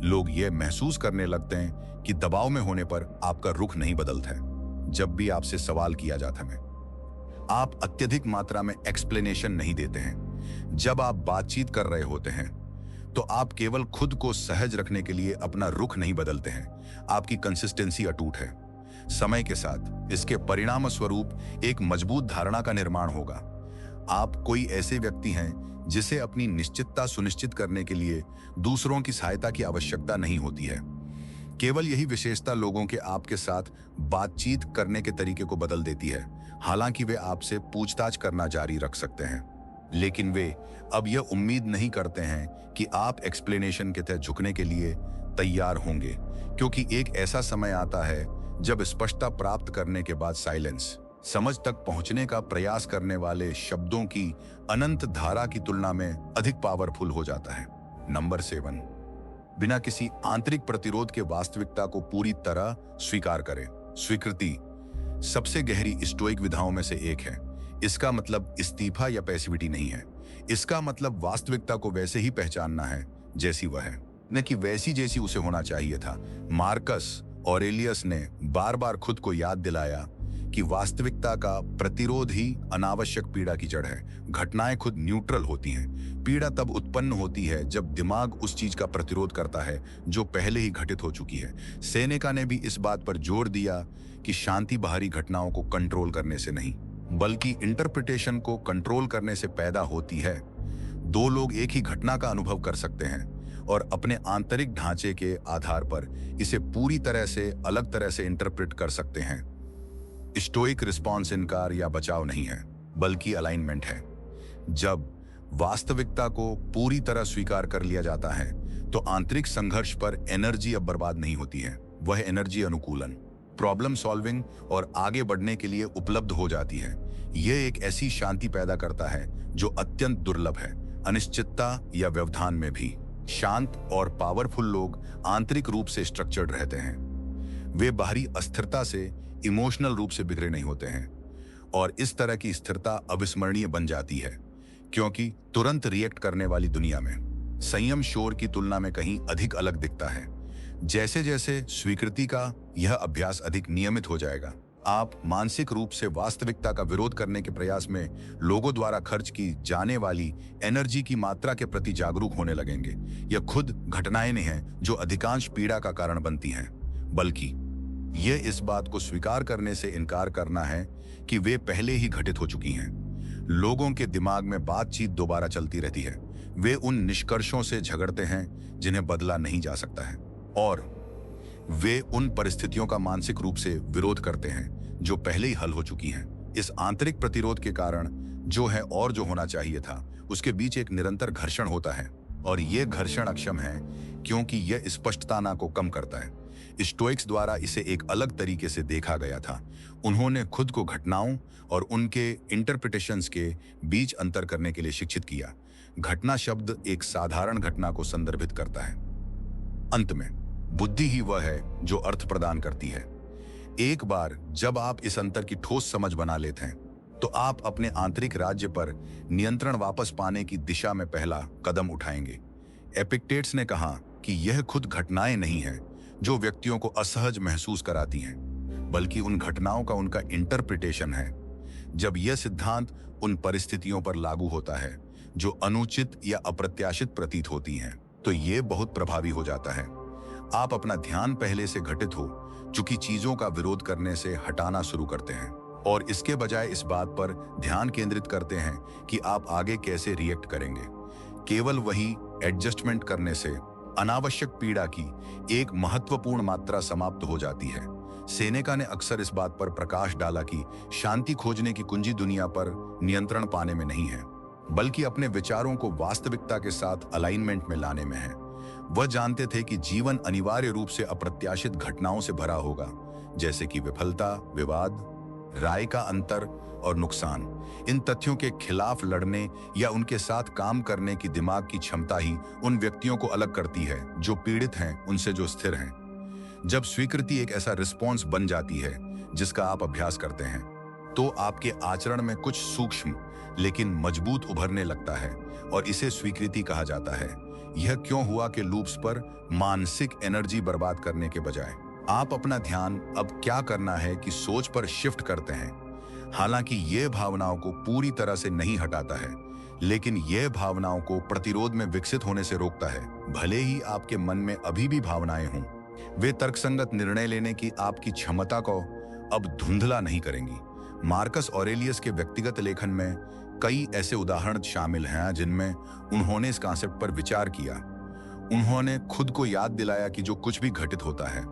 लोग यह महसूस करने लगते हैं कि दबाव में होने पर आपका रुख नहीं बदलता है। जब भी आपसे सवाल किया जाता है, आप अत्यधिक मात्रा में एक्सप्लेनेशन नहीं देते हैं। जब आप बातचीत कर रहे होते हैं तो आप केवल खुद को सहज रखने के लिए अपना रुख नहीं बदलते हैं। आपकी कंसिस्टेंसी अटूट है। समय के साथ इसके परिणाम स्वरूप एक मजबूत धारणा का निर्माण होगा। आप कोई ऐसे व्यक्ति हैं जिसे अपनी निश्चितता सुनिश्चित करने के लिए दूसरों की सहायता की आवश्यकता नहीं होती है। केवल यही विशेषता लोगों के आपके साथ बातचीत करने के तरीके को बदल देती है। हालांकि वे आपसे पूछताछ करना जारी रख सकते हैं, लेकिन वे अब यह उम्मीद नहीं करते हैं कि आप एक्सप्लेनेशन के तहत झुकने के लिए तैयार होंगे, क्योंकि एक ऐसा समय आता है जब स्पष्टता प्राप्त करने के बाद साइलेंस समझ तक पहुंचने का प्रयास करने वाले शब्दों की अनंत धारा की तुलना में अधिक पावरफुल हो जाता है। नंबर 7, बिना किसी आंतरिक प्रतिरोध के वास्तविकता को पूरी तरह स्वीकार करें। स्वीकृति सबसे गहरी स्टोइक विधाओं में से एक है। इसका मतलब इस्तीफा या पैसिविटी नहीं है। इसका मतलब वास्तविकता को वैसे ही पहचानना है जैसी वह है, न कि वैसी जैसी उसे होना चाहिए था। मार्कस ऑरेलियस ने बार बार खुद को याद दिलाया कि वास्तविकता का प्रतिरोध ही अनावश्यक पीड़ा की जड़ है। घटनाएं खुद न्यूट्रल होती हैं। पीड़ा तब उत्पन्न होती है जब दिमाग उस चीज का प्रतिरोध करता है जो पहले ही घटित हो चुकी है। सेनेका ने भी इस बात पर जोर दिया कि शांति बाहरी घटनाओं को कंट्रोल करने से नहीं, बल्कि इंटरप्रिटेशन को कंट्रोल करने से पैदा होती है। दो लोग एक ही घटना का अनुभव कर सकते हैं और अपने आंतरिक ढांचे के आधार पर इसे पूरी तरह से अलग तरह से इंटरप्रेट कर सकते हैं। स्टोइक रिस्पॉन्स इनकार या बचाव नहीं है, बल्कि अलाइनमेंट है। जब वास्तविकता को पूरी तरह स्वीकार कर लिया जाता है तो आंतरिक संघर्ष पर एनर्जी अब बर्बाद नहीं होती है। वह एनर्जी अनुकूलन, प्रॉब्लम सॉल्विंग और आगे बढ़ने के लिए उपलब्ध हो जाती है। यह एक ऐसी शांति पैदा करता है जो अत्यंत दुर्लभ है, अनिश्चितता या व्यवधान में भी। शांत और पावरफुल लोग आंतरिक रूप से स्ट्रक्चर्ड रहते हैं। वे बाहरी अस्थिरता से इमोशनल रूप से बिखरे नहीं होते हैं, और इस तरह की स्थिरता अविस्मरणीय बन जाती है, क्योंकि तुरंत रिएक्ट करने वाली दुनिया में संयम शोर की तुलना में कहीं अधिक अलग दिखता है। जैसे जैसे स्वीकृति का यह अभ्यास अधिक नियमित हो जाएगा, आप मानसिक रूप से वास्तविकता का विरोध करने के प्रयास में लोगों द्वारा खर्च की जाने वाली एनर्जी की मात्रा के प्रति जागरूक होने लगेंगे। यह खुद घटनाएं नहीं हैं जो अधिकांश पीड़ा का कारण बनती हैं, बल्कि यह इस बात को स्वीकार करने से इनकार करना है कि वे पहले ही घटित हो चुकी हैं। लोगों के दिमाग में बातचीत दोबारा चलती रहती है। वे उन निष्कर्षों से झगड़ते हैं जिन्हें बदला नहीं जा सकता है, और वे उन परिस्थितियों का मानसिक रूप से विरोध करते हैं जो पहले ही हल हो चुकी हैं। इस आंतरिक प्रतिरोध के कारण जो है और जो होना चाहिए था उसके बीच एक निरंतर घर्षण होता है, और यह घर्षण अक्षम है क्योंकि यह स्पष्टता को कम करता है। स्टोइक्स द्वारा इसे एक अलग तरीके से देखा गया था। उन्होंने खुद को घटनाओं और उनके इंटरप्रिटेशंस के बीच अंतर करने के लिए शिक्षित किया। घटना शब्द एक साधारण घटना को संदर्भित करता है। अंत में बुद्धि ही वह है जो अर्थ प्रदान करती है। एक बार जब आप इस अंतर की ठोस समझ बना लेते हैं तो आप अपने आंतरिक राज्य पर नियंत्रण वापस पाने की दिशा में पहला कदम उठाएंगे। एपिक्टेट्स ने कहा कि यह खुद घटनाएं नहीं हैं जो व्यक्तियों को असहज महसूस कराती हैं, बल्कि उन घटनाओं का उनका इंटरप्रिटेशन है। जब यह सिद्धांत उन परिस्थितियों पर लागू होता है जो अनुचित या अप्रत्याशित प्रतीत होती हैं, तो यह बहुत प्रभावी हो जाता है। आप अपना ध्यान पहले से घटित हो चुकी चीजों का विरोध करने से हटाना शुरू करते हैं, और इसके बजाय इस बात पर ध्यान केंद्रित करते हैं कि आप आगे कैसे रिएक्ट करेंगे। केवल वही एडजस्टमेंट करने से अनावश्यक पीड़ा की एक महत्वपूर्ण मात्रा समाप्त हो जाती है। सेनेका ने अक्सर इस बात पर प्रकाश डाला कि शांति खोजने की कुंजी दुनिया पर नियंत्रण पाने में नहीं है, बल्कि अपने विचारों को वास्तविकता के साथ अलाइनमेंट में लाने में है। वह जानते थे कि जीवन अनिवार्य रूप से अप्रत्याशित घटनाओं से भरा होगा, जैसे कि विफलता, विवाद, राय का अंतर और नुकसान। इन तथ्यों के खिलाफ लड़ने या उनके साथ काम करने की दिमाग की क्षमता ही उन व्यक्तियों को अलग करती है जो पीड़ित हैं उनसे जो स्थिर हैं। जब स्वीकृति एक ऐसा रिस्पॉन्स बन जाती है जिसका आप अभ्यास करते हैं, तो आपके आचरण में कुछ सूक्ष्म लेकिन मजबूत उभरने लगता है और इसे स्वीकृति कहा जाता है। यह क्यों हुआ कि लूप्स पर मानसिक एनर्जी बर्बाद करने के बजाय आप अपना ध्यान अब क्या करना है कि सोच पर शिफ्ट करते हैं। हालांकि यह भावनाओं को पूरी तरह से नहीं हटाता है, लेकिन यह भावनाओं को प्रतिरोध में विकसित होने से रोकता है। भले ही आपके मन में अभी भी भावनाएं हों, वे तर्कसंगत निर्णय लेने की आपकी क्षमता को अब धुंधला नहीं करेंगी। मार्कस ऑरेलियस के व्यक्तिगत लेखन में कई ऐसे उदाहरण शामिल हैं जिनमें उन्होंने इस कॉन्सेप्ट पर विचार किया। उन्होंने खुद को याद दिलाया कि जो कुछ भी घटित होता है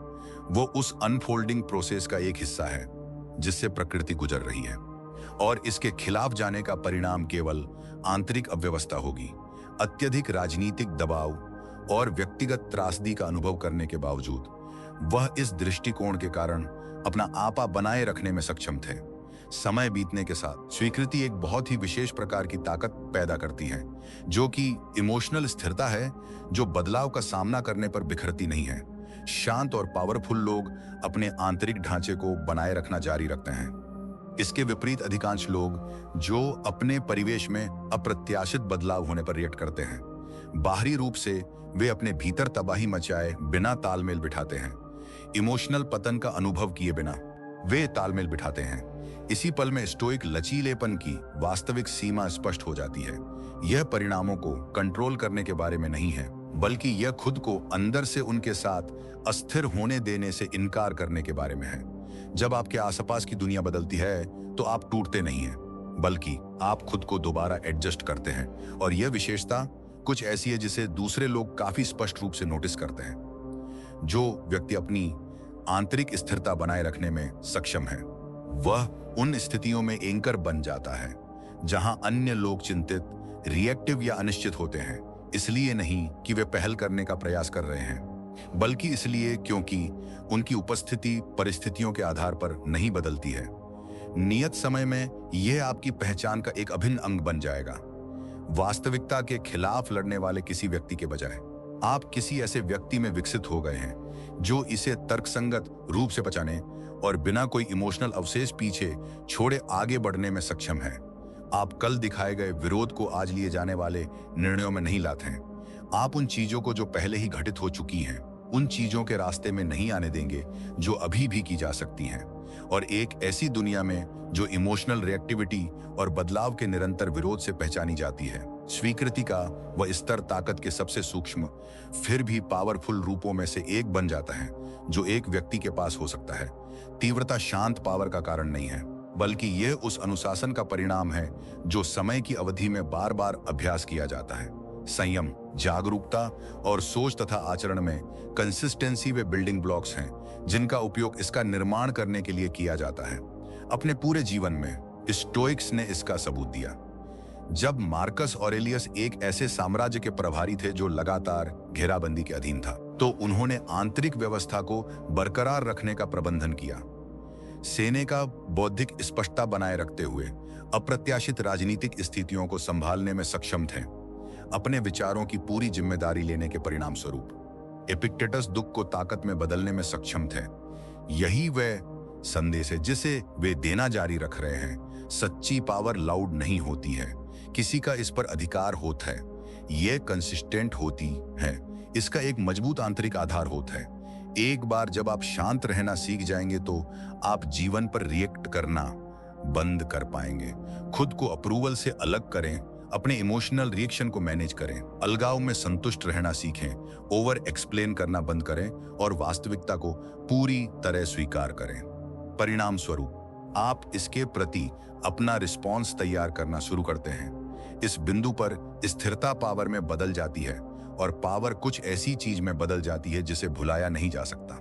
वो उस अनफोल्डिंग प्रोसेस का एक हिस्सा है जिससे प्रकृति गुजर रही है, और इसके खिलाफ जाने का परिणाम केवल आंतरिक अव्यवस्था होगी। अत्यधिक राजनीतिक दबाव और व्यक्तिगत त्रासदी का अनुभव करने के बावजूद वह इस दृष्टिकोण के कारण अपना आपा बनाए रखने में सक्षम थे। समय बीतने के साथ स्वीकृति एक बहुत ही विशेष प्रकार की ताकत पैदा करती है, जो कि इमोशनल स्थिरता है, जो बदलाव का सामना करने पर बिखरती नहीं है। शांत और पावरफुल लोग अपने आंतरिक ढांचे को बनाए रखना जारी रखते हैं। इसके विपरीत अधिकांश लोग जो अपने परिवेश में अप्रत्याशित बदलाव होने पर रिएक्ट करते हैं, बाहरी रूप से वे अपने भीतर तबाही मचाए बिना तालमेल बिठाते हैं। इमोशनल पतन का अनुभव किए बिना वे तालमेल बिठाते हैं। इसी पल में स्टोइक लचीलेपन की वास्तविक सीमा स्पष्ट हो जाती है। यह परिणामों को कंट्रोल करने के बारे में नहीं है, बल्कि यह खुद को अंदर से उनके साथ अस्थिर होने देने से इनकार करने के बारे में है। जब आपके आसपास की दुनिया बदलती है तो आप टूटते नहीं हैं, बल्कि आप खुद को दोबारा एडजस्ट करते हैं, और यह विशेषता कुछ ऐसी है जिसे दूसरे लोग काफी स्पष्ट रूप से नोटिस करते हैं। जो व्यक्ति अपनी आंतरिक स्थिरता बनाए रखने में सक्षम है, वह उन स्थितियों में एंकर बन जाता है जहां अन्य लोग चिंतित, रिएक्टिव या अनिश्चित होते हैं। इसलिए नहीं कि वे पहल करने का प्रयास कर रहे हैं, बल्कि इसलिए क्योंकि उनकी उपस्थिति परिस्थितियों के आधार पर नहीं बदलती है। नियत समय में यह आपकी पहचान का एक अभिन्न अंग बन जाएगा। वास्तविकता के खिलाफ लड़ने वाले किसी व्यक्ति के बजाय आप किसी ऐसे व्यक्ति में विकसित हो गए हैं जो इसे तर्कसंगत रूप से पहचाने और बिना कोई इमोशनल अवशेष पीछे छोड़े आगे बढ़ने में सक्षम है। आप कल दिखाए गए विरोध को आज लिए जाने वाले निर्णयों में नहीं लाते हैं। आप उन चीजों को जो पहले ही घटित हो चुकी हैं, उन चीजों के रास्ते में नहीं आने देंगे जो अभी भी की जा सकती हैं। और एक ऐसी दुनिया में जो इमोशनल रिएक्टिविटी और बदलाव के निरंतर विरोध से पहचानी जाती है, स्वीकृति का वह स्तर ताकत के सबसे सूक्ष्म फिर भी पावरफुल रूपों में से एक बन जाता है जो एक व्यक्ति के पास हो सकता है। तीव्रता शांत पावर का कारण नहीं है, बल्कि यह उस अनुशासन का परिणाम है जो समय की अवधि में बार बार अभ्यास किया जाता है। संयम, जागरूकता और सोच तथा आचरण में कंसिस्टेंसी वे बिल्डिंग ब्लॉक्स हैं जिनका उपयोग इसका निर्माण करने के लिए किया जाता है। अपने पूरे जीवन में स्टोइक्स ने इसका सबूत दिया। जब मार्कस ऑरेलियस एक ऐसे साम्राज्य के प्रभारी थे जो लगातार घेराबंदी के अधीन था, तो उन्होंने आंतरिक व्यवस्था को बरकरार रखने का प्रबंधन किया। सेना का बौद्धिक स्पष्टता बनाए रखते हुए अप्रत्याशित राजनीतिक स्थितियों को संभालने में सक्षम थे। अपने विचारों की पूरी जिम्मेदारी लेने के परिणाम स्वरूप एपिक्टेटस दुख को ताकत में बदलने में सक्षम थे। यही वह संदेश है जिसे वे देना जारी रख रहे हैं। सच्ची पावर लाउड नहीं होती है, किसी का इस पर अधिकार होता है, यह कंसिस्टेंट होती है, इसका एक मजबूत आंतरिक आधार होता है। एक बार जब आप शांत रहना सीख जाएंगे तो आप जीवन पर रिएक्ट करना बंद कर पाएंगे। खुद को अप्रूवल से अलग करें, अपने इमोशनल रिएक्शन को मैनेज करें, अलगाव में संतुष्ट रहना सीखें, ओवर एक्सप्लेन करना बंद करें और वास्तविकता को पूरी तरह स्वीकार करें। परिणाम स्वरूप आप इसके प्रति अपना रिस्पॉन्स तैयार करना शुरू करते हैं। इस बिंदु पर स्थिरता पावर में बदल जाती है और पावर कुछ ऐसी चीज में बदल जाती है जिसे भुलाया नहीं जा सकता।